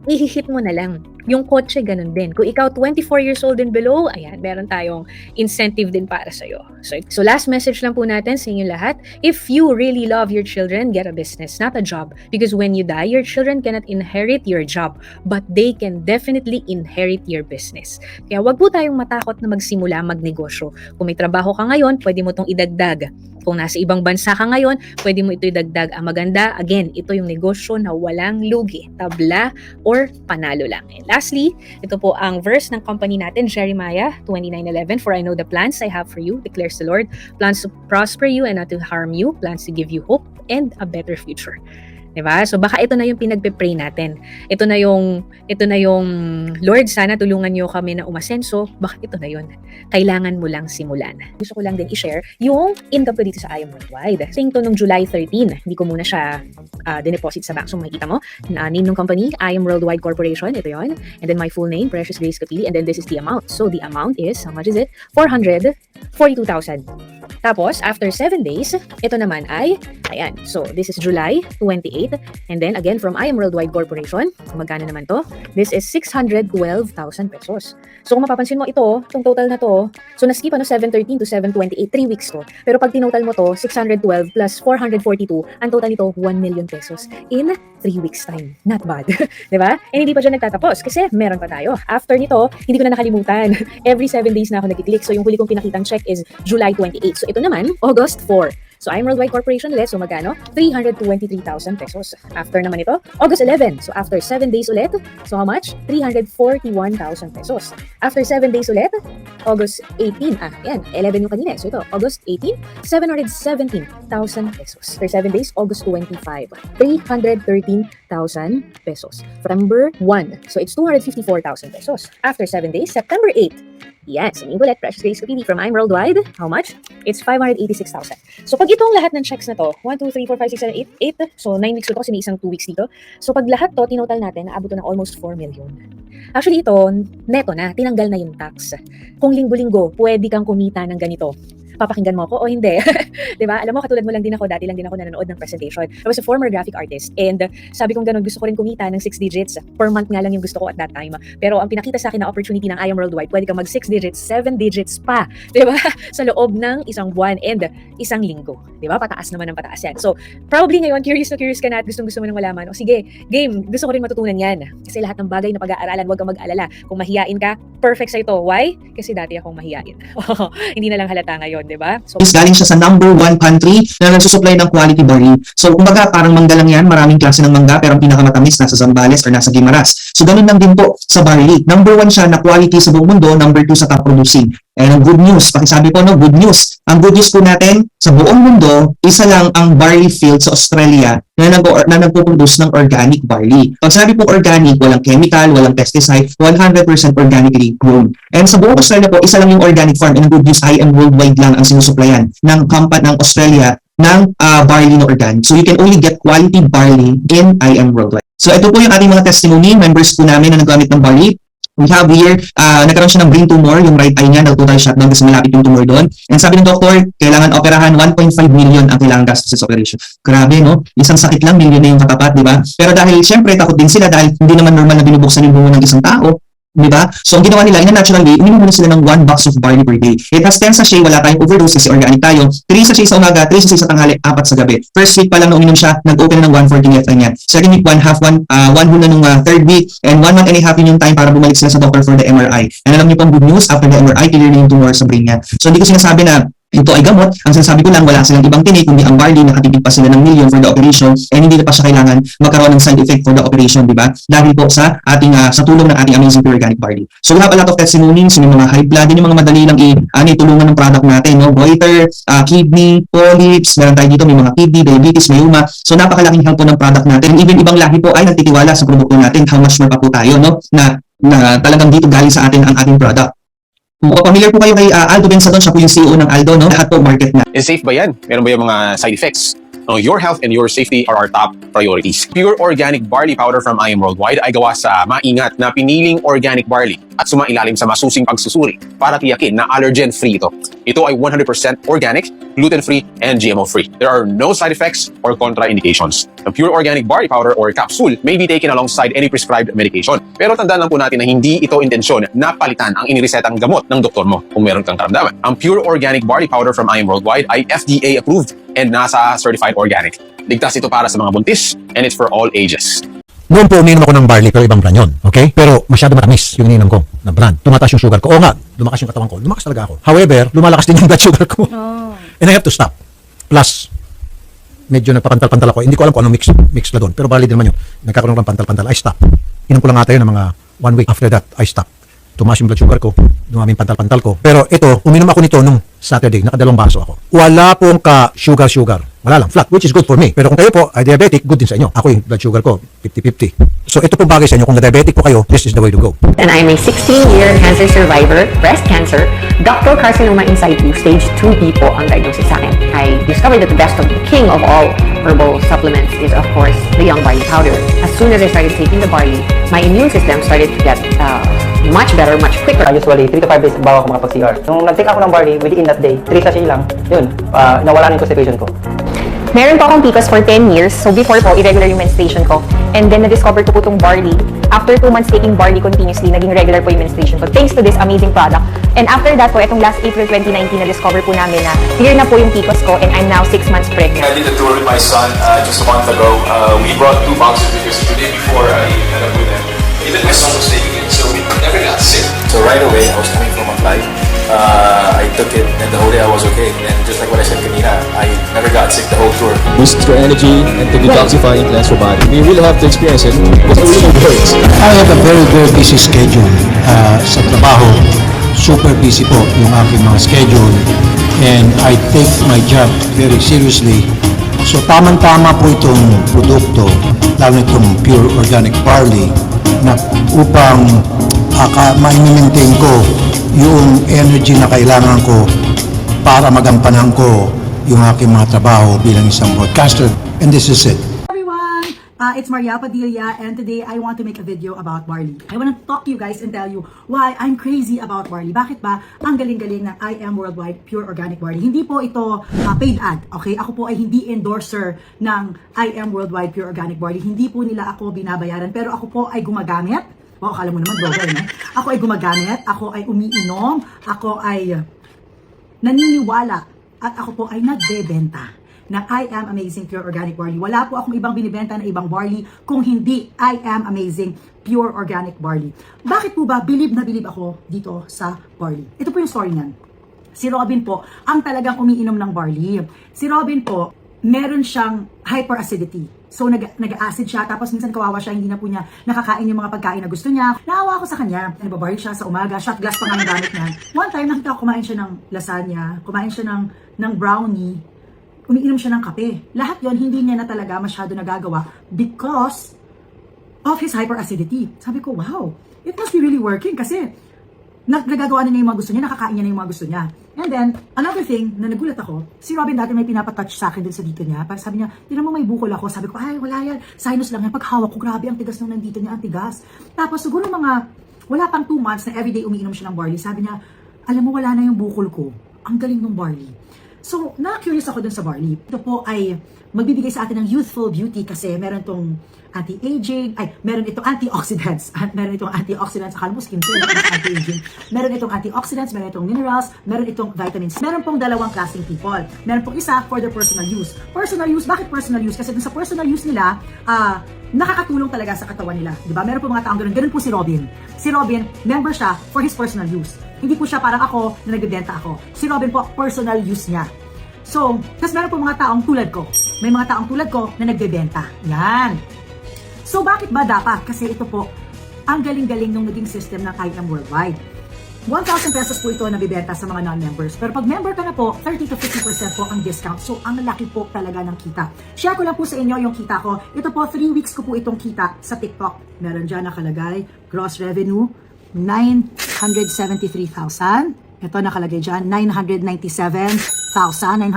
ihihit mo na lang. Yung kotse, ganun din. Kung ikaw 24 years old and below, ayan, meron tayong incentive din para sa'yo. So last message lang po natin sa inyo lahat. If you really love your children, get a business, not a job. Because when you die, your children cannot inherit your job, but they can definitely inherit your business. Kaya wag po tayong matakot na magsimula magnegosyo. Kung may trabaho ka ngayon, pwede mo itong idagdag. Kung nasa ibang bansa ka ngayon, pwede mo ito idagdag. Ang maganda, again, ito yung negosyo na walang lugi, tabla, or panalo lang. And lastly, ito po ang verse ng company natin, Jeremiah 29:11. For I know the plans I have for you, declares the Lord. Plans to prosper you and not to harm you. Plans to give you hope and a better future. 'Diba? So baka ito na yung pinagpe-pray natin. Ito na yung Lord, sana tulungan niyo kami na umasenso. Baka ito na yun. Kailangan mo lang simulan. Gusto ko lang din i-share yung income ko dito sa I Am Worldwide. Saying to nung July 13, hindi ko muna siya dineposit sa bank. So makikita mo, name ng company, I Am Worldwide Corporation, ito yon. And then my full name, Precious Grace Capili, and then this is the amount. So the amount is, how much is it? 442,000. Tapos, after 7 days, ito naman ay, ayan, so this is July 28, and then again, from I Am Worldwide Corporation, magkano naman to? This is 612,000 pesos. So, kung mapapansin mo ito, itong total na to, so naskip 713 to 728, 3 weeks to. Pero pag tinotal mo to, 612 plus 442, ang total nito, 1 million pesos in 3 weeks time. Not bad. Diba? And hindi pa dyan nagtatapos, kasi meron pa tayo. After nito, hindi ko na nakalimutan. Every 7 days na ako nag-click. So, yung huli kong pinakitang check is July 28. So, ito naman, August 4. So, I Am Worldwide Corporation ulit. So, magkano? 323,000 pesos. After naman ito, August 11. So, after 7 days ulit, so how much? 341,000 pesos. After 7 days ulit, August 18. Yan. 11 yung kanina. So, ito, August 18, 717,000 pesos. After 7 days, August 25, 313,000 pesos. September 1. So, it's 254,000 pesos. After 7 days, September 8. Yes, sabihin ko ulit, Precious Grace Capili from I Am Worldwide. How much? It's 586,000. So, pag itong lahat ng checks na to, 1, 2, 3, 4, 5, 6, 7, 8, 8. So, 9 weeks ko to kasi may isang 2 weeks dito. So, pag lahat to, tinotal natin, naabot to ng almost 4 million. Actually, ito, neto na, tinanggal na yung tax. Kung linggo-linggo, pwede kang kumita ng ganito. Papakinggan mo ako o hindi? Diba? Alam mo, katulad mo lang din ako, dati lang din ako nanonood ng presentation. I was a former graphic artist and sabi kong ganun, gusto ko rin kumita ng 6 digits. Per month nga lang yung gusto ko at that time. Pero ang pinakita sa akin na opportunity ng I Am Worldwide, pwede ka mag 6 digits, 7 digits pa. Diba? Sa loob ng isang buwan and isang linggo. Diba? Pataas naman ng pataas yan. So, probably ngayon, curious na curious ka na at gusto mo nang malaman. O sige, game, gusto ko rin matutunan yan. Kasi lahat ng bagay na pag-aaralan, huwag kang mag-alala. Kung mahiyain ka, perfect sa ito. Why? Kasi dati akong mahiyain. Hindi na lang halata ngayon, di ba? So, galing siya sa number 1 country na nagsusupply ng quality barley. So, kumbaga, parang mangga lang yan. Maraming klase ng mangga, pero ang pinakamatamis nasa Zambales or nasa Guimaras. So, ganun lang din po sa barley. Number 1 siya na quality sa buong mundo. Number 2 sa top producing. And ang good news, pakisabi ko, no, good news. Ang good news po natin, sa buong mundo, isa lang ang barley field sa Australia na nagpo-produce ng organic barley. Pag sabi po organic, walang chemical, walang pesticide, 100% organically grown. And sa buong Australia po, isa lang yung organic farm. And ang good news, I Am Worldwide lang ang sinusuplayan ng ng Australia ng barley na organic. So you can only get quality barley in I Am Worldwide. So ito po yung ating mga testimony, members po namin na naggamit ng barley. We have here, nagkaroon siya ng brain tumor, yung right eye niya, nag-total shutdown kasi malapit yung tumor doon. And sabi ng doktor, kailangan operahan, 1.5 million ang kailangan gastos sa operation. Grabe, no? Isang sakit lang, million na yung katapat, di ba? Pero dahil, syempre, takot din sila dahil hindi naman normal na binubuksan yung bungo ng isang tao. Di ba? So, ang ginawa nila, in a natural way, uminom muna sila ng 1 box of barley per day. It has 10 sachet, wala tayong overdose kasi organic tayo. 3 sachet sa umaga, 3 sachet sa tanghali, 4 sa gabi. First week pa lang na uminom siya, nag-open na ng 1/4 left niya. Second week, 1 huna nung third week, and 1 month and a half yun yung time para bumalik sila sa doctor for the MRI. And alam niyo pang good news, after the MRI, clear na yung tumor sa brain niya. So, hindi ko sinasabi na ito ay gamot. Ang sinasabi ko lang, wala silang ibang tinik, kundi ang barley, nakatipid pa sila ng million for the operation, and hindi na pa siya kailangan magkaroon ng side effect for the operation, di ba? Dahil po sa ating sa tulong ng ating amazing pure organic barley. So we have a lot of testimonies, yung mga high blood, yung mga madali lang itulungan ng product natin, no? Goiter, kidney, polyps, meron tayo dito, may mga kidney, diabetes, mayoma. So napakalaking help po ng product natin. And even ibang lahi po ay nagtitiwala sa produkto natin. How much more pa po tayo, no? Na talagang dito galing sa atin ang ating product. Kung familiar po kayo kay Aldo Benzadon, siya po yung CEO ng Aldo, no? Lahat po market na. Is safe ba yan? Meron ba yung mga side effects? Your health and your safety are our top priorities. Pure organic barley powder from I Am Worldwide ay gawa sa maingat na piniling organic barley at sumailalim sa masusing pagsusuri para tiyakin na allergen-free ito. Ito ay 100% organic, gluten-free, and GMO-free. There are no side effects or contraindications. The pure organic barley powder or capsule may be taken alongside any prescribed medication. Pero tandaan lang po natin na hindi ito intensyon na palitan ang iniresetang gamot ng doktor mo kung meron kang karamdaman. Ang pure organic barley powder from I Am Worldwide ay FDA approved and NASA certified organic. Ligtas ito para sa mga buntis and it's for all ages. Noon po uminom ako ng barley pero ibang brand yun. Okay? Pero masyado matamis yung ininom ko na brand. Tumataas yung sugar ko. Oo nga, lumakas yung katawan ko. Lumakas talaga ako. However, lumalakas din yung blood sugar ko. And I have to stop. Plus, medyo nagpapantal-pantal ako. Hindi ko alam kung anong mix na doon. Pero barley din naman yun. Nagkakaroon ng pantal-pantal. I stop. Inom ko lang ata yun ng mga 1 week. After that, I stop. tumaas yung blood sugar ko, dumami yung pantal-pantal ko. Pero ito, uminom ako nito nung Saturday, nakadalawang baso ako. Wala pong ka-sugar. Wala lang, flat, which is good for me. Pero kung kayo po ay diabetic, good din sa inyo. Ako yung blood sugar ko, 50-50. So ito po bagay sa inyo, kung na-diabetic po kayo, this is the way to go. And I'm a 16-year cancer survivor, breast cancer, ductal carcinoma in situ, stage 2B po ang diagnosis sa akin. I discovered that the best of the king of all herbal supplements is of course the young barley powder. As soon as I started taking the barley, my immune system started to get much better, much quicker. Usually, 3 to 5 days bago ako makapag-CR. Nung nag-take ako ng barley, within that day, 3 sachet lang, yun, nawala na yung constipation ko. Meron po akong PCOS for 10 years. So before po, irregular yung menstruation ko. And then na-discover ko po itong barley. After 2 months taking barley continuously, naging regular po yung menstruation ko. Thanks to this amazing product. And after that po, itong last April 2019, na-discover po namin na clear na po yung PCOS ko and I'm now 6 months pregnant. I did a tour with my son just a month ago. We brought 2 boxes because the day before I met up with them, even my son was taking it, so we never got sick. So right away, I was coming from a flight. I took it and the whole day I was okay. And just like what I said kanina, I never got sick the whole tour. Boosts your energy and to detoxify and cleanse your body. You really have to experience it because it really works. I have a very busy schedule sa trabaho. Super busy po yung aking mga schedule and I take my job very seriously. So tamang-tama po itong produkto, lalo itong pure organic barley, na upang ma-maintain ko yung energy na kailangan ko para magampanan ko yung aking mga trabaho bilang isang broadcaster. And this is it. Everyone, it's Maria Padilla and today I want to make a video about barley. I want to talk to you guys and tell you why I'm crazy about barley. Bakit ba ang galing-galing ng I Am Worldwide Pure Organic Barley? Hindi po ito paid ad, okay? Ako po ay hindi endorser ng I Am Worldwide Pure Organic Barley. Hindi po nila ako binabayaran pero ako po ay gumagamit. Wow, akala mo naman blogger, no? Ako ay gumagamit, ako ay umiinom, ako ay naniniwala at ako po ay nagbebenta ng I Am Amazing Pure Organic Barley. Wala po akong ibang binibenta na ibang barley kung hindi I Am Amazing Pure Organic Barley. Bakit po ba bilib na bilib ako dito sa barley? Ito po yung story niyan. Si Robin po ang talagang umiinom ng barley. Si Robin po, meron siyang hyperacidity. So nag-acid siya, tapos minsan kawawa siya, hindi na po niya nakakain yung mga pagkain na gusto niya. Naawa ako sa kanya. Nababaril siya sa umaga, shot glass pa nga ng gamit niya. One time nakita ko kumain siya ng lasagna, kumain siya ng brownie, umiinom siya ng kape. Lahat yon hindi niya na talaga masyado nagagawa because of his hyperacidity. Sabi ko, wow, it must be really working kasi nagagawa na niya yung mga gusto niya, nakakain niya na yung mga gusto niya. And then, another thing na nagulat ako, si Robin dati may pinapatouch sa akin dun sa dito niya. Pag sabi niya, tinan mo may bukol ako. Sabi ko, ay wala yan, sinus lang yan. Pag hawak ko, grabe ang tigas nung nandito niya, ang tigas. Tapos siguro wala pang 2 months na everyday umiinom siya ng barley. Sabi niya, alam mo wala na yung bukol ko. Ang galing ng barley. So, na-curious ako dun sa barley. Ito po ay magbibigay sa atin ng youthful beauty kasi meron tong anti-aging, meron itong antioxidants. Meron itong antioxidants, akala mo skincare, anti-aging. Meron itong antioxidants, meron itong minerals, meron itong vitamins. Meron pong 2 klaseng people. Meron pong isa for the personal use. Personal use, bakit personal use? Kasi dun sa personal use nila, nakakatulong talaga sa katawan nila. Diba? Meron po mga taong ganun. Ganun po si Robin. Si Robin, member siya for his personal use. Hindi po siya parang ako na nagbebenta ako. Si Robin po, personal use niya. So, tapos meron po mga taong tulad ko. May mga taong tulad ko na nagbebenta. Yan. So, bakit ba dapat? Kasi ito po, ang galing-galing nung naging system ng I Am Worldwide. 1,000 pesos po ito nabibenta sa mga non-members. Pero pag member ka na po, 30 to 50% po ang discount. So, ang laki po talaga ng kita. Share ko lang po sa inyo yung kita ko. Ito po, 3 weeks ko po itong kita sa TikTok. Meron dyan nakalagay, gross revenue, 973,000. Ito nakalagay dyan, 997,000,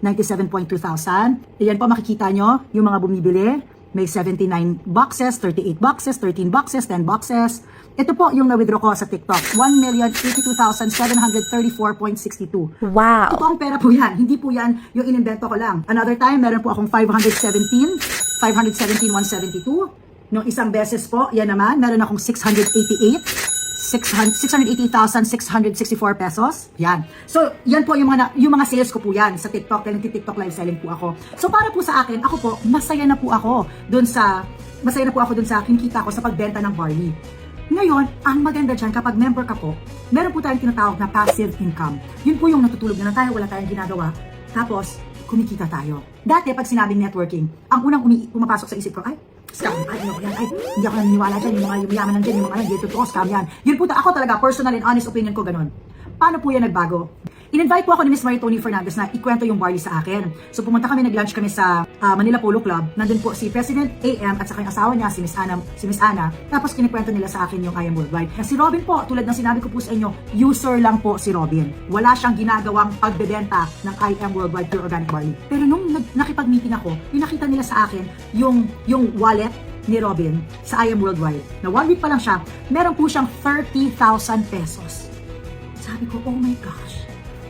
997.2,000. Ayan po, makikita nyo yung mga bumibili. May 79 boxes, 38 boxes, 13 boxes, 10 boxes. Ito po yung na-withdraw ko sa TikTok. 1,082,734.62. Wow! Totoong pera po yan. Hindi po yan yung inimbento ko lang. Another time, meron po akong 517,172. Nung isang beses po, yan naman, meron akong 688,664 pesos. Yan. So, yan po yung mga sales ko po yan sa TikTok. Kaya nagti-TikTok live selling po ako. So, para po sa akin, ako po, masaya na po ako dun sa kinikita ko sa pagbenta ng barley. Ngayon, ang maganda dyan, kapag member ka po, meron po tayong tinatawag na passive income. Yun po yung natutulog na lang tayo, wala tayong ginagawa. Tapos, kumikita tayo. Dati, pag sinabing networking, ang unang pumapasok sa isip ko, ay, Scam. Ay, ano yan? Ay, hindi ako naniniwala dyan. Yung mga yumayaman lang dyan, yung mga yan, hindi totoo, scam yan. Yun po, ako talaga, personal and honest opinion ko ganun. Paano po yan nagbago? In-invite po ako ni Miss Maria Tony Fernandez na ikwento yung barley sa akin. So pumunta kami, nag-lunch kami sa Manila Polo Club. Nandun po si President AM at saka yung asawa niya, si Miss Ana. Tapos kinikwento nila sa akin yung I Am Worldwide. Si Robin po, tulad ng sinabi ko po sa inyo, user lang po si Robin. Wala siyang ginagawang pagbebenta ng I Am Worldwide Pure Organic Barley. Pero nung nakipag-meeting ako, pinakita nila sa akin yung wallet ni Robin sa I Am Worldwide. Na 1 week pa lang siya, meron po siyang 30,000 pesos. Sabi ko, oh my gosh,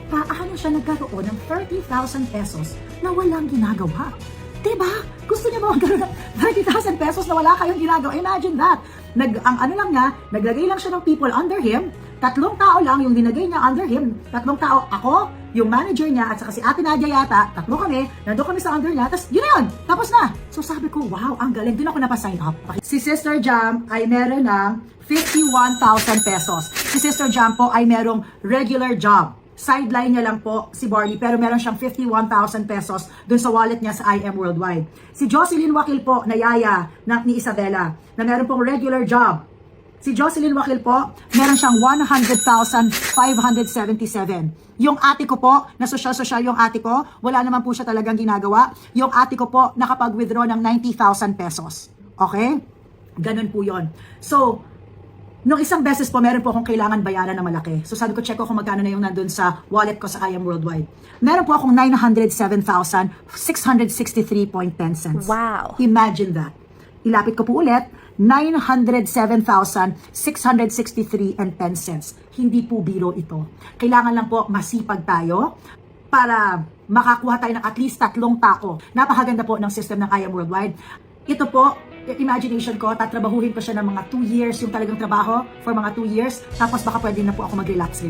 paano siya nagkaroon ng 30,000 pesos na walang ginagawa? Diba? Gusto niya ba magkaroon ng 30,000 pesos na wala kayong ginagawa? Imagine that. Ang ano lang niya, naglagay lang siya ng people under him, 3 tao lang yung dinagay niya under him, 3 tao, ako, yung manager niya, at saka si Ate Nadia yata, 3 kami, nandun kami sa under niya, tapos yun na yun, tapos na. So sabi ko, wow, ang galing, dun ako napasign up. Si Sister Jam ay meron ng 51,000 pesos. Si Sister Jam po ay merong regular job. Sideline niya lang po si Barley, pero meron siyang 51,000 pesos dun sa wallet niya sa I Am Worldwide. Si Jocelyn Wakil po, na yaya ni Isabela, na meron pong regular job. Si Jocelyn Wakil po, meron siyang 100,577. Yung ate ko po, na social yung ate ko, wala naman po siya talagang ginagawa. Yung ate ko po, nakapag-withdraw ng 90,000 pesos. Okay? Ganun po yon. So, nung isang beses po, meron po akong kailangan bayaran na malaki. So sabi ko, check ko kung magkano na yung nandun sa wallet ko sa I Am Worldwide. Meron po akong 907,663.10 cents. Wow. Imagine that. Ilapit ko po ulit, 907,663.10 cents. Hindi po biro ito. Kailangan lang po masipag tayo para makakuha tayo ng at least 3 tao. Napakaganda po ng system ng I Am Worldwide. Ito po, imagination ko, tatrabahuhin ko siya ng mga 2 years, yung talagang trabaho for mga 2 years, tapos baka pwede na po ako mag-relax.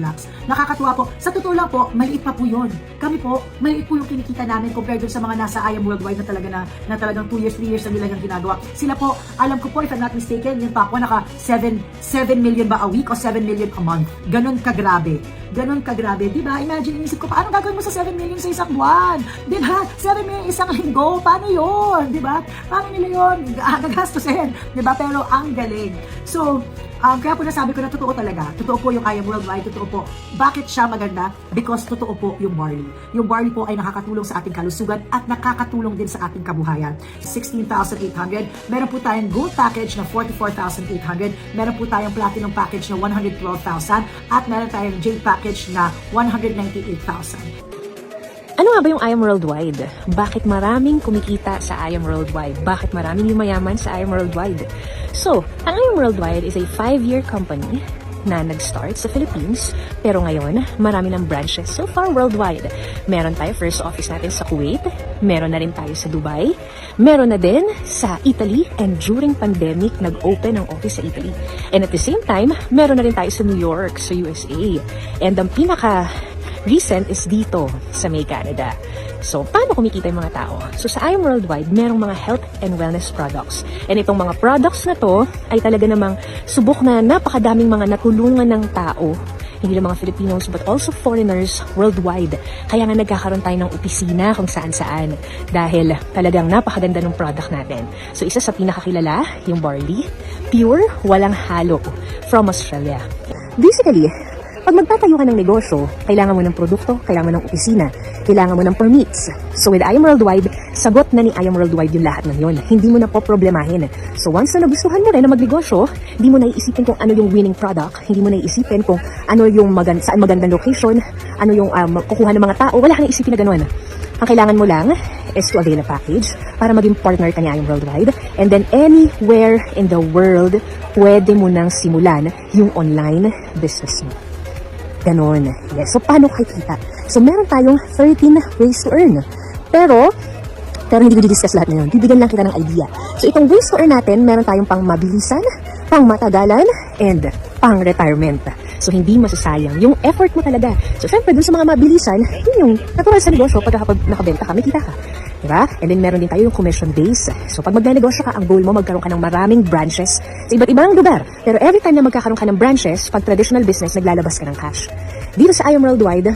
Nakakatuwa po. Sa totoo lang po, maliit pa po yun. Kami po, maliit po yung kinikita namin compared sa mga nasa I Am Worldwide na talagang 2 years, 3 years na nila yung ginagawa. Sila po, alam ko po, if I'm not mistaken, yung top 1 naka 7 million ba a week o 7 million a month. Ganon kagrabe. Ganon kagrabe. Diba? Imagine, inisip ko, paano gagawin mo sa 7 million sa isang buwan? Diba? 7 million isang linggo? Paano yun? Diba? Paano nila yun? Gastusin, diba? Pero ang galing. So, kaya po nasabi ko na totoo talaga. Totoo po yung I Am Worldwide. Totoo po. Bakit siya maganda? Because totoo po yung barley. Yung barley po ay nakakatulong sa ating kalusugan at nakakatulong din sa ating kabuhayan. 16,800. Meron po tayong gold package na 44,800. Meron po tayong platinum package na 112,000. At meron tayong jade package na 198,000. Ano nga ba yung I Am Worldwide? Bakit maraming kumikita sa I Am Worldwide? Bakit maraming yumayaman sa I Am Worldwide? So, ang I Am Worldwide is a 5-year company na nag-start sa Philippines, pero ngayon, marami ng branches so far worldwide. Meron tayo first office natin sa Kuwait, meron na rin tayo sa Dubai, meron na din sa Italy, and during pandemic, nag-open ang office sa Italy. And at the same time, meron na rin tayo sa New York, sa USA. And ang recent is dito sa May, Canada. So, paano kumikita yung mga tao? So, sa I Am Worldwide, merong mga health and wellness products. And itong mga products na to ay talaga namang subok na napakadaming mga natulungan ng tao. Hindi lang mga Filipinos but also foreigners worldwide. Kaya nga nagkakaroon tayo ng opisina kung saan-saan. Dahil talagang napakaganda ng product natin. So, isa sa pinakakilala, yung barley, pure, walang halo, from Australia. Basically, pag magtatayo ka ng negosyo, kailangan mo ng produkto, kailangan mo ng opisina, kailangan mo ng permits. So with I Am Worldwide, sagot na ni I Am Worldwide yung lahat ng yun. Hindi mo na po problemahin. So once na nagustuhan mo rin na magnegosyo, hindi mo na iisipin kung ano yung winning product, hindi mo na iisipin kung ano yung saan magandang location, ano yung kukuha ng mga tao, wala kang iisipin na ganun. Ang kailangan mo lang is to avail a package para maging partner ka ni I Am Worldwide. And then anywhere in the world, pwede mo nang simulan yung online business mo. Ganon. Yes. So, paano kikita? So, meron tayong 13 ways to earn. Pero hindi ko di-discuss lahat na yun. Bibigyan lang kita ng idea. So, itong ways to earn natin, meron tayong pang mabilisan, pang matagalan, and pang retirement. So, hindi masasayang yung effort mo talaga. So, syempre, dun sa mga mabilisan, yun yung natural sa negosyo, pag nakabenta ka, may kita ka. Diba? And then, meron din tayo yung commission base. So, pag magnegosyo ka, ang goal mo, magkaroon ka ng maraming branches sa iba't ibang lugar. Pero every time na magkakaroon ka ng branches, pag traditional business, naglalabas ka ng cash. Dito sa I Am Worldwide,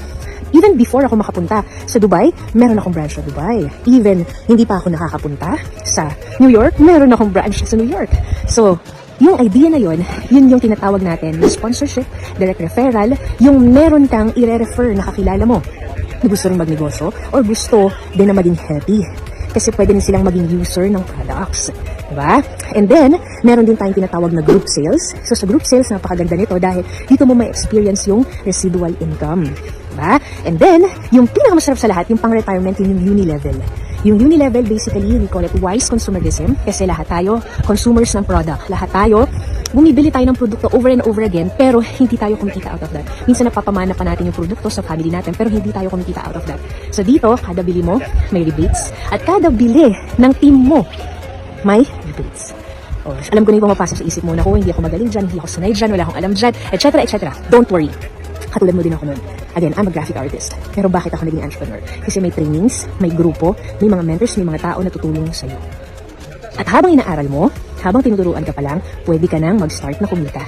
Even before ako makapunta sa Dubai, meron akong branch sa Dubai. Even hindi pa ako nakakapunta sa New York, meron akong branch sa New York. So, yung idea na yun yung tinatawag natin na sponsorship, direct referral, yung meron kang i-refer na kakilala mo na gusto rin magnegosyo or gusto din na maging healthy. Kasi pwede din silang maging user ng products. Diba? And then, meron din tayong tinatawag na group sales. So sa group sales, napakaganda nito dahil dito mo may experience yung residual income. Diba? And then, yung pinakamasarap sa lahat, yung pang-retirement, yung uni-level. Yung uni-level, basically, we call it wise consumerism kasi lahat tayo consumers ng product. Lahat tayo, bumibili tayo ng produkto over and over again pero hindi tayo kumikita out of that. Minsan napapamana pa natin yung produkto sa family natin pero hindi tayo kumikita out of that. So dito, kada bili mo, may rebates. At kada bili ng team mo, may rebates. Oh, alam ko na yung pumapasok sa isip mo na hindi ako magaling dyan, hindi ako sanay dyan, wala akong alam dyan, etc. etc. Don't worry. Katulad mo din ako nun. Again, I'm a graphic artist. Pero bakit ako naging entrepreneur? Kasi may trainings, may grupo, may mga mentors, may mga tao na tutulong sa'yo. At habang inaaral mo, habang tinuturuan ka pa lang, pwede ka nang mag-start na kumita.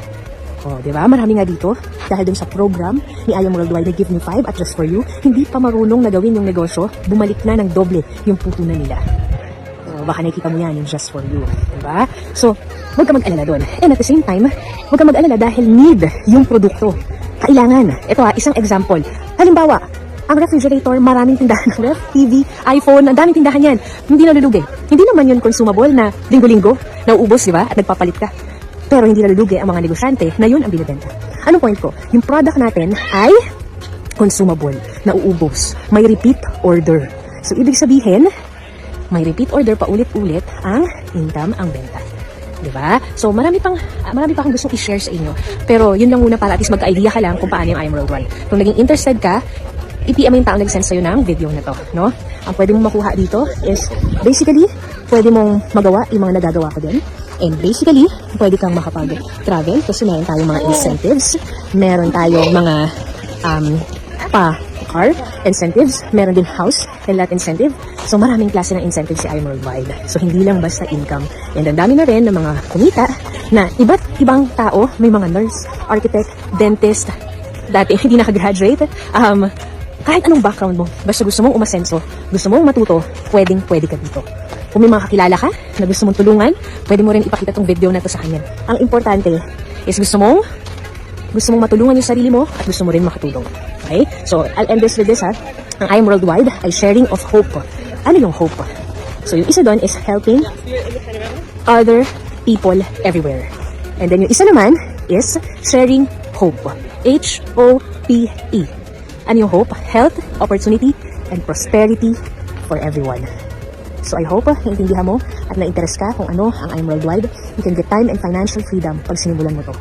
O, di ba? Marami nga dito, dahil dun sa program ni I Am Worldwide na Give Me 5 at Just For You, hindi pa marunong na gawin yung negosyo, bumalik na ng doble yung putunan nila. O, baka nakikita mo yan yung Just For You. Di ba? So, huwag ka mag-alala dun. And at the same time, huwag ka mag-alala dahil need yung produkto. Kailangan. Ito isang example. Halimbawa, ang refrigerator, maraming tindahan ng ref, TV, iPhone, ang daming tindahan yan. Hindi nalulugi. Hindi naman yun consumable na linggo-linggo, nauubos, di ba? At nagpapalit ka. Pero hindi nalulugi ang mga negosyante na yun ang binibenta. Anong point ko? Yung product natin ay consumable, nauubos. May repeat order. So, ibig sabihin, may repeat order pa ulit-ulit ang income, ang benta. Diba? So, marami pa akong gustong i-share sa inyo. Pero, yun lang muna para at least magka-idea ka lang kung paano yung I Am Worldwide. Kung naging interested ka, i-PM mo yung taong nag-send sa'yo ng video na to. No? Ang pwede mong makuha dito is, basically, pwede mong magawa yung mga nagagawa ko din. And basically, pwede kang makapag-travel kasi meron tayong mga incentives. Meron tayong mga car incentives. Meron din house and lot incentive. So maraming klase ng incentives si I Am Worldwide. So hindi lang basta income. And ang dami na rin ng mga kumita na iba't ibang tao. May mga nurse, architect, dentist, dati hindi nakagraduate. Kahit anong background mo, basta gusto mong umasenso, gusto mong matuto, pwede ka dito. Kung may mga kakilala ka na gusto mong tulungan, pwede mo rin ipakita tong video na to sa kanya. Ang importante is gusto mong matulungan yung sarili mo at gusto mo rin makatulong. Okay? So, I'll end this with this Ang I Am Worldwide ay sharing of hope. Ano yung hope? So, yung isa doon is helping other people everywhere. And then yung isa naman is sharing hope. H-O-P-E. Ano yung hope? Health, opportunity, and prosperity for everyone. So I hope naintindihan mo at na-interest ka kung ano ang I Am Worldwide. You can get time and financial freedom pag sinimulan mo to.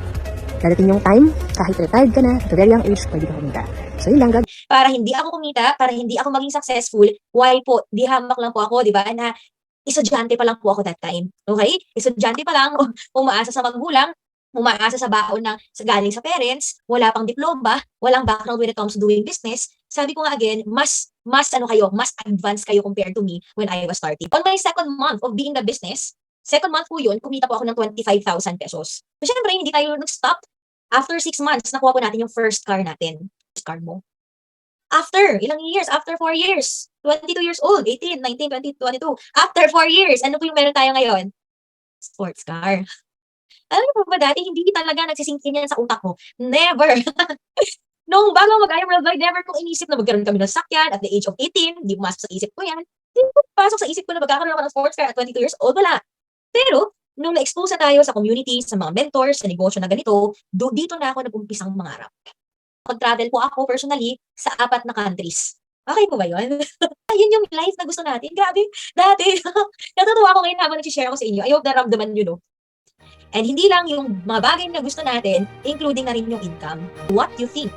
Darating yung time, kahit retired ka na, at a very young age, pwede ka kumita. So yun lang, God. Para hindi ako kumita, para hindi ako maging successful, why po, di hamak lang po ako, di ba, na estudyante pa lang po ako that time. Okay? Estudyante pa lang, umaasa sa magulang, umaasa sa baon ng galing sa parents, wala pang diploma, walang background when it comes to doing business. Sabi ko nga again, mas advanced kayo compared to me when I was starting. On my second month of being the business, second month po yun, kumita po ako ng 25,000 pesos. So syempre, hindi tayo nag-stop. After 6 months, nakuha po natin yung first car natin. First car mo. After, ilang years? After 4 years. 22 years old, 18, 19, 20, 22. After 4 years, ano po yung meron tayo ngayon? Sports car. Alam mo ba dati, hindi talaga nagsisingkin yan sa utak ko. Never. Nung bago mag-I Am Worldwide, never kong inisip na magkaroon kami ng sakyan at the age of 18. Hindi pumasok sa isip ko yan. Hindi pasok sa isip ko na magkakaroon ako ng sports car at 22 years old. Wala. Pero, nung na-expose na tayo sa community, sa mga mentors, sa negosyo na ganito, dito na ako nag-umpisang mangarap. Mag-travel po ako personally sa 4 na countries. Okay po ba yun? Yun yung life na gusto natin. Grabe, dati. Natutuwa ako ngayon habang nag-share ako sa inyo. I hope naramdaman nyo, no? And hindi lang yung mga bagay na gusto natin, including na rin yung income. What you think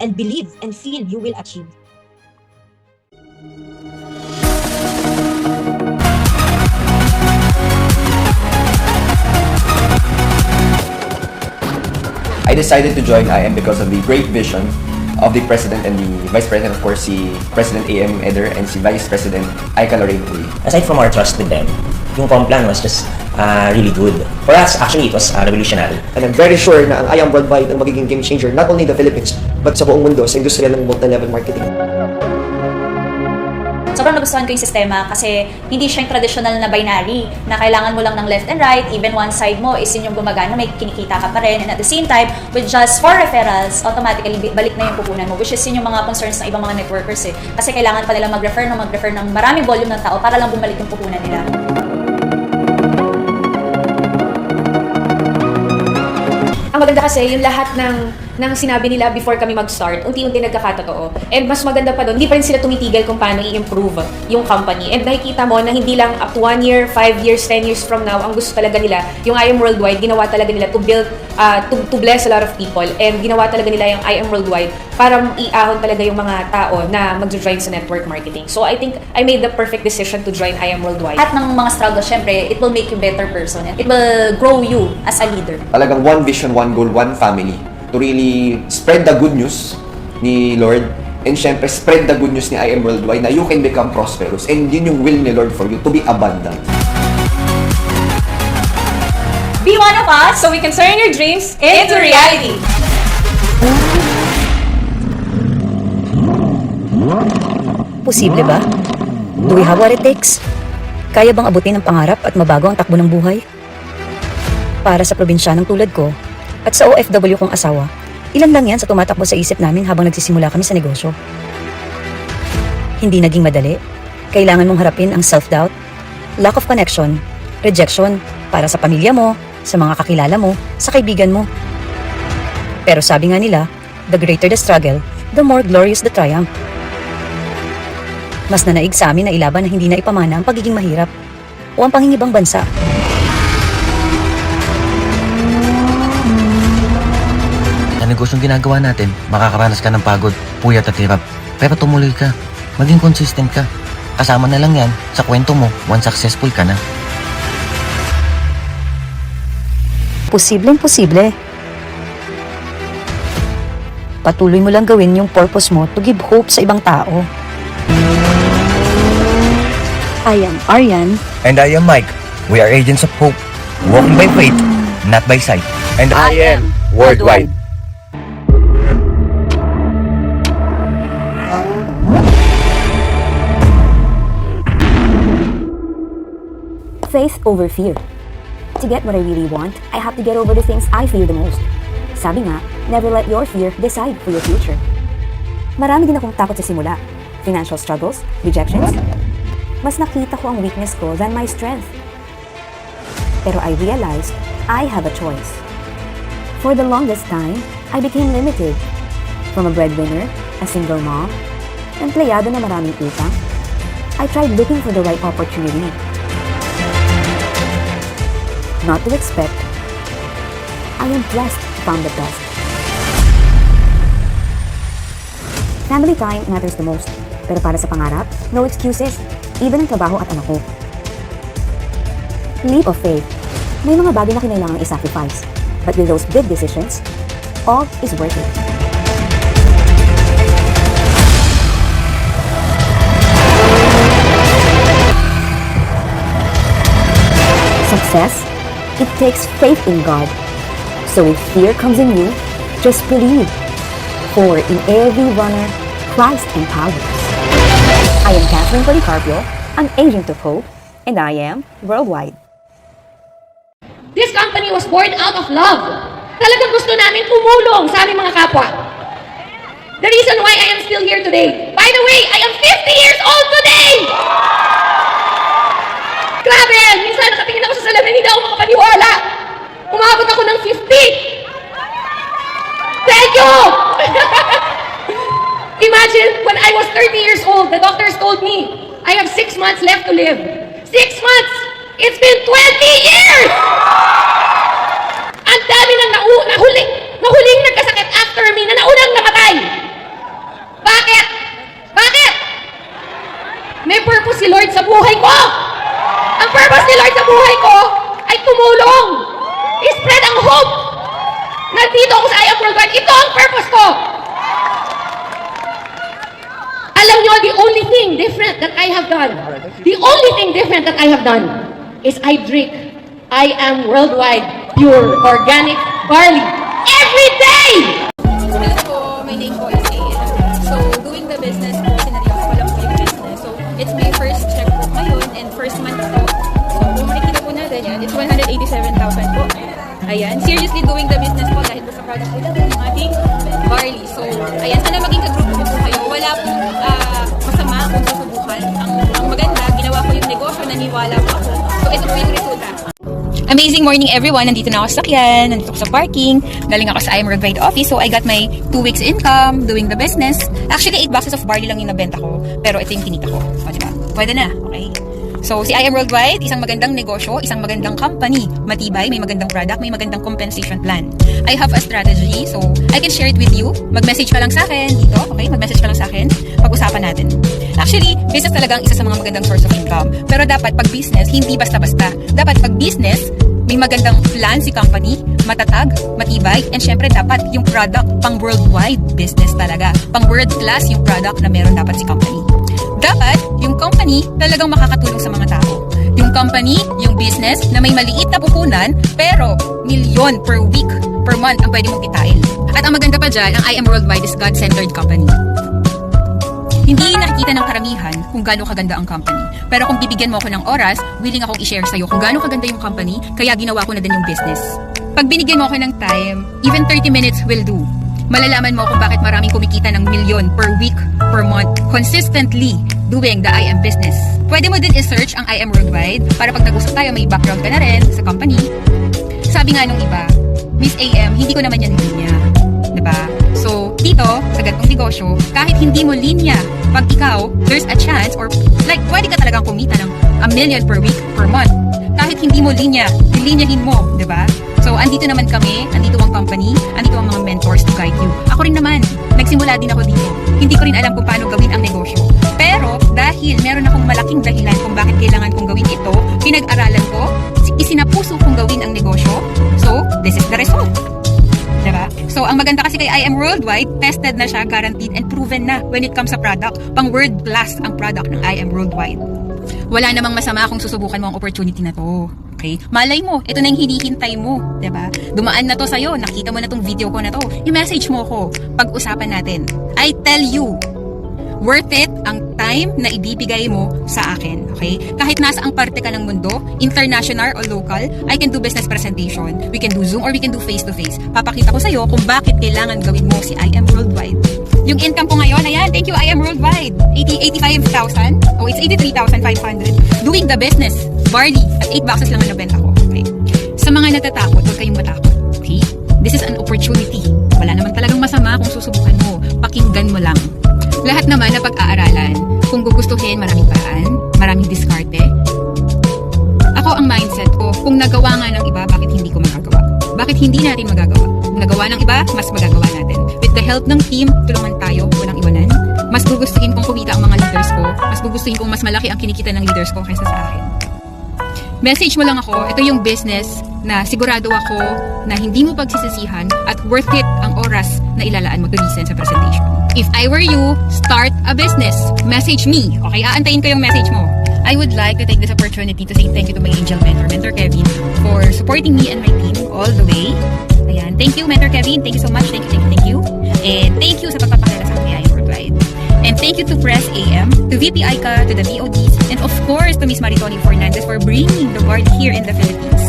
and believe and feel you will achieve. I decided to join IM because of the great vision of the President and the Vice President, of course, si President A.M. Eder and si Vice President Aika Lorraine Uy. Aside from our trust with them, yung Complan was just really good. For us, actually, it was revolutionary. And I'm very sure na ang I Am Worldwide ang magiging game changer, not only the Philippines, but sa buong mundo, sa industriya ng multi-level marketing. Sobrang nagustuhan ko yung sistema kasi hindi siya yung traditional na binary na kailangan mo lang ng left and right, even one side mo is yun yung gumagana, may kinikita ka pa rin, and at the same time, with just 4 referrals, automatically balik na yung pupunan mo, which is yun yung mga concerns ng ibang mga networkers eh. Kasi kailangan pa nila mag-refer ng maraming volume ng tao para lang bumalik yung pupunan nila. Ang maganda kasi yung lahat ng sinabi nila before kami mag-start, unti-unti nagkakatotoo. And mas maganda pa doon, hindi pa rin sila tumitigil kung paano i-improve yung company. And nakikita mo na hindi lang up to 1 year, 5 years, 10 years from now, ang gusto talaga nila, yung I Am Worldwide, ginawa talaga nila to build, to bless a lot of people. And ginawa talaga nila yung I Am Worldwide para iahon talaga yung mga tao na mag-join sa network marketing. So I think I made the perfect decision to join I Am Worldwide. At ng mga struggles, syempre, it will make you better person and it will grow you as a leader. Talagang one vision, one goal, one family to really spread the good news ni Lord and syempre spread the good news ni I Am Worldwide na you can become prosperous and yun yung will ni Lord for you to be abundant. Be one of us so we can turn your dreams into reality. Posible ba? Do we have what it takes? Kaya bang abutin ang pangarap at mabago ang takbo ng buhay? Para sa probinsyanong tulad ko, at sa OFW kong asawa, ilan lang yan sa tumatakbo sa isip namin habang nagsisimula kami sa negosyo. Hindi naging madali. Kailangan mong harapin ang self-doubt, lack of connection, rejection para sa pamilya mo, sa mga kakilala mo, sa kaibigan mo. Pero sabi nga nila, the greater the struggle, the more glorious the triumph. Mas nanaig sa amin na ilaban na hindi na ipamana ang pagiging mahirap o ang pangingibang bansa. Sa negosyong ginagawa natin, makakaranas ka ng pagod, puyat at hirap. Pero tumuloy ka. Maging consistent ka. Kasama na lang yan sa kwento mo once successful ka na. Posibleng posible. Patuloy mo lang gawin yung purpose mo to give hope sa ibang tao. I am Aryan. And I am Mike. We are agents of hope. Walking by faith, not by sight. And I am Worldwide. Faith over fear. To get what I really want, I have to get over the things I fear the most. Sabi nga, never let your fear decide for your future. Marami din akong takot sa simula. Financial struggles, rejections. Mas nakita ko ang weakness ko than my strength. Pero I realized I have a choice. For the longest time, I became limited. From a breadwinner, a single mom, empleyado na maraming utang, I tried looking for the right opportunity. Not to expect, I am blessed to found the best. Family time matters the most. Pero para sa pangarap, no excuses, even ang trabaho at anak ko. Leap of faith. May mga bagay na kinailangang i-sacrifice. But with those big decisions, all is worth it. Success, it takes faith in God. So if fear comes in you, just believe. For in every runner, Christ empowers. I am Catherine Policarpio, an agent of hope, and I am Worldwide. This company was born out of love. Talagang gusto namin tumulong sa aming mga kapwa. The reason why I am still here today. By the way, I am 50 years old today! Grabe! Minsan nakatingin ako sa salamin, hindi ako makapaniwala. Umabot ako ng 50. Thank you! Imagine, when I was 30 years old, the doctors told me, I have 6 months left to live. 6 months! It's been 20 years! Ang dami ng nahuling nagkasakit after me na naunang namatay. Bakit? Bakit? May purpose si Lord sa buhay ko. Ang purpose ni Lord sa buhay ko ay tumulong. I-spread ang hope. Nandito ako sa I Am Worldwide. Ito ang purpose ko. Alam nyo, the only thing different that I have done is I drink I am worldwide pure organic barley every day! Hello po, my name po is AM. So, doing the business po, sinaryoso ko lang po yung business. So, it's my first check po ngayon and first month po. So, kung makikita po natin yan, it's 187,000 po. Ayan, seriously doing the business po dahil po sa product po natin yung ating barley. So, ayan, sana maging kagrupo po kayo. Wala pong masama kung susubukan. Ang maganda, ginawa ko yung negosyo, naniwala po ako. So, ito po yung resulta. Amazing morning everyone! Nandito na ako sa sakyan, nandito ako sa parking, galing ako sa I Am Worldwide office, so I got my 2 weeks income doing the business. Actually, 8 boxes of barley lang yung nabenta ko, pero ito yung kinita ko. O, diba? Pwede na, okay? So, si I Am Worldwide, isang magandang negosyo, isang magandang company, matibay, may magandang product, may magandang compensation plan. I have a strategy, so I can share it with you. Mag-message ka lang sa akin dito, okay? Mag-message ka lang sa akin, pag-usapan natin. Actually, business talagang isa sa mga magandang source of income. Pero dapat pag business, hindi basta-basta. Dapat pag business, may magandang plan si company, matatag, matibay, and syempre dapat yung product pang worldwide business talaga. Pang world class yung product na meron dapat si company. Dapat yung company talagang makakatulong sa mga tao. Yung company, yung business na may maliit na puhunan pero milyon per week, per month ang pwede mong kitain. At ang maganda pa dyan, ang I Am Worldwide is God-centered company. Hindi nakikita ng karamihan kung gaano kaganda ang company. Pero kung bibigyan mo ako ng oras, willing akong i-share sa'yo kung gaano kaganda yung company, kaya ginawa ko na din yung business. Pag binigyan mo ako ng time, even 30 minutes will do. Malalaman mo kung bakit maraming kumikita ng milyon per week, per month, consistently doing the I Am business. Pwede mo din i-search ang I Am Worldwide para pag nag-usap tayo, may background ka na rin sa company. Sabi nga nung iba, Miss AM, hindi ko naman yan linya. Diba? So, dito, sa ganitong negosyo, kahit hindi mo linya, pag ikaw, there's a chance or like, pwede ka talagang kumita ng 1 million per week, per month. Kahit hindi mo linya, lilinyahin mo, diba? So, andito naman kami, andito ang company, andito ang mga mentors to guide you. Ako rin naman, nagsimula din ako dito. Hindi ko rin alam kung paano gawin ang negosyo. Pero, dahil meron akong malaking dahilan kung bakit kailangan kong gawin ito, pinag-aralan ko, isinapuso kong gawin ang negosyo, so, this is the result. Diba? So, ang maganda kasi kay I Am Worldwide, tested na siya, guaranteed, and proven na when it comes sa product. Pang world class ang product ng I Am Worldwide. Wala namang masama kung susubukan mo ang opportunity na to. Okay? Malay mo, ito na yung hinihintay mo. Diba? Dumaan na to sa'yo, nakita mo na tong video ko na to. I-message mo ko, pag-usapan natin. I tell you, worth it ang time na ibibigay mo sa akin. Okay? Kahit nasa ang parte ka ng mundo, international or local, I can do business presentation. We can do Zoom or we can do face-to-face. Papakita ko sa'yo kung bakit kailangan gawin mo si I Am Worldwide. Yung income ko ngayon, ayan, thank you I Am Worldwide. 85,000. Oh, it's 83,500. Doing the business. Barley. At 8 boxes lang ang nabenta ko. Okay? Sa mga natatakot, huwag kayong matakot. Okay? This is an opportunity. Wala naman talagang masama kung susubukan mo. Pakinggan mo lang. Lahat naman na pag-aaralan, kung gugustuhin, maraming paraan, maraming diskarte. Ako ang mindset ko, kung nagawa nga ng iba, bakit hindi ko magagawa? Bakit hindi natin magagawa? Kung nagawa ng iba, mas magagawa natin. With the help ng team, tulungan tayo, walang iwanan. Mas gugustuhin kong kumita ang mga leaders ko, mas gugustuhin kong mas malaki ang kinikita ng leaders ko kaysa sa akin. Message mo lang ako, ito yung business na sigurado ako na hindi mo pagsisisihan at worth it ang oras na ilalaan mo to listen sa presentation. If I were you, start a business. Message me. Okay, aantayin ko yung message mo. I would like to take this opportunity to say thank you to my angel mentor, Mentor Kevin, for supporting me and my team all the way. Ayan, thank you, Mentor Kevin. Thank you so much. Thank you. And thank you sa pagpapakilala sa akin Worldwide. And thank you to Press AM, to VP Aika, to the VODs, and of course to Miss Maritoni Fernandez for bringing the Barley here in the Philippines.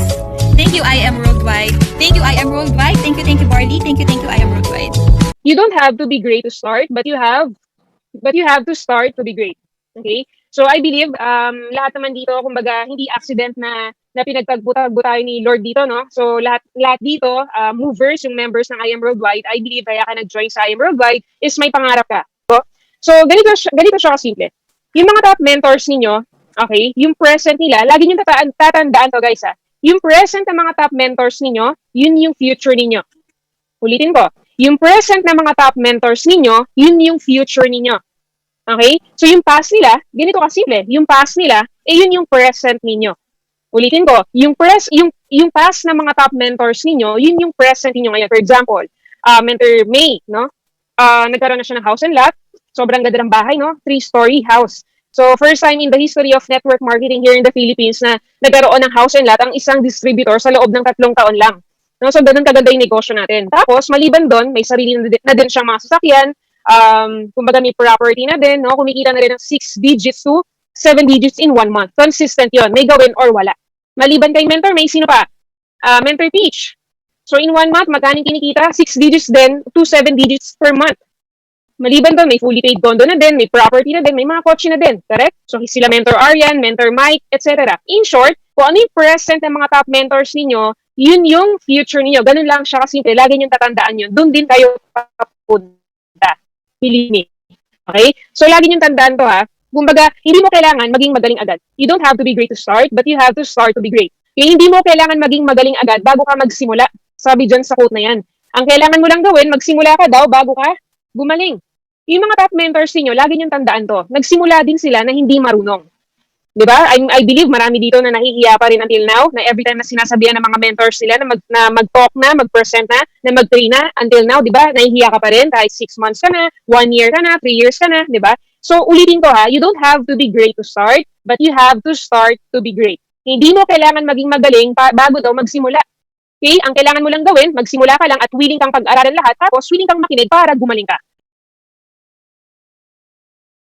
Thank you, I Am Worldwide. Thank you, I Am Worldwide. Thank you, Barley. Thank you, I Am Worldwide. You don't have to be great to start, but you have to start to be great. Okay? So I believe lahat naman dito, kumbaga, hindi accident na pinagtagbo-tagbo tayo ni Lord dito, no? So lahat dito, movers, yung members ng I Am Worldwide, I believe kaya ka nag-join sa I Am Worldwide is may pangarap ka. So ganito siya kasimple. Yung mga top mentors ninyo, okay, yung present nila, lagi nyo tatandaan to guys yung present ng mga top mentors ninyo, yun yung future ninyo. Ulitin ko, yung present ng mga top mentors ninyo, yun yung future ninyo. Okay? So yung past nila, ganito kasimple, yung past nila, yun yung present ninyo. Ulitin ko, yung past ng mga top mentors ninyo, yun yung present ninyo ngayon. For example, Mentor May, no? Nagkaroon na siya ng house and lot. Sobrang ganda ng bahay, no? 3-story house. So, first time in the history of network marketing here in the Philippines na nagkaroon ng house and lot ang isang distributor sa loob ng 3 taon lang. No, so, ganun kaganda yung negosyo natin. Tapos, maliban doon, may sarili na din siyang mga sasakyan, kumbaga may property na din, no? Kumikita na rin ng 6 digits to 7 digits in 1 month. Consistent yon, may gawin or wala. Maliban kay Mentor May, sino pa? Mentor Peach. So, in 1 month, magkano kinikita? 6 digits din to 7 digits per month. Maliban doon, may fully paid condo na din, may property na din, may mga kotse na din. Correct? So, sila Mentor Arian, Mentor Mike, etc. In short, kung ano yung present ng mga top mentors ninyo, yun yung future ninyo. Ganun lang siya kasimple. Lagi niyong tatandaan yun. Doon din kayo papunta. Believe me. Okay? So, lagi niyong tandaan to ha. Kumbaga, hindi mo kailangan maging magaling agad. You don't have to be great to start, but you have to start to be great. Kaya hindi mo kailangan maging magaling agad bago ka magsimula. Sabi dyan sa quote na yan. Ang kailangan mo lang gawin, magsimula ka daw bago ka gumaling. Yung mga top mentors niyo, lagi niyong tandaan to. Nagsimula din sila na hindi marunong. Di ba? I believe marami dito na nahihiya pa rin until now, na every time na sinasabihan ng mga mentors sila na mag-talk na, mag-present na mag-train na, until now, di ba? Nahihiya ka pa rin kahit 6 months ka na, 1 year ka na, 3 years ka na, di ba? So, ulitin ko ha, you don't have to be great to start, but you have to start to be great. Hindi mo kailangan maging magaling bago daw magsimula. Okay? Ang kailangan mo lang gawin, magsimula ka lang at willing kang pag-aralan lahat, tapos willing kang makinig para gumaling ka.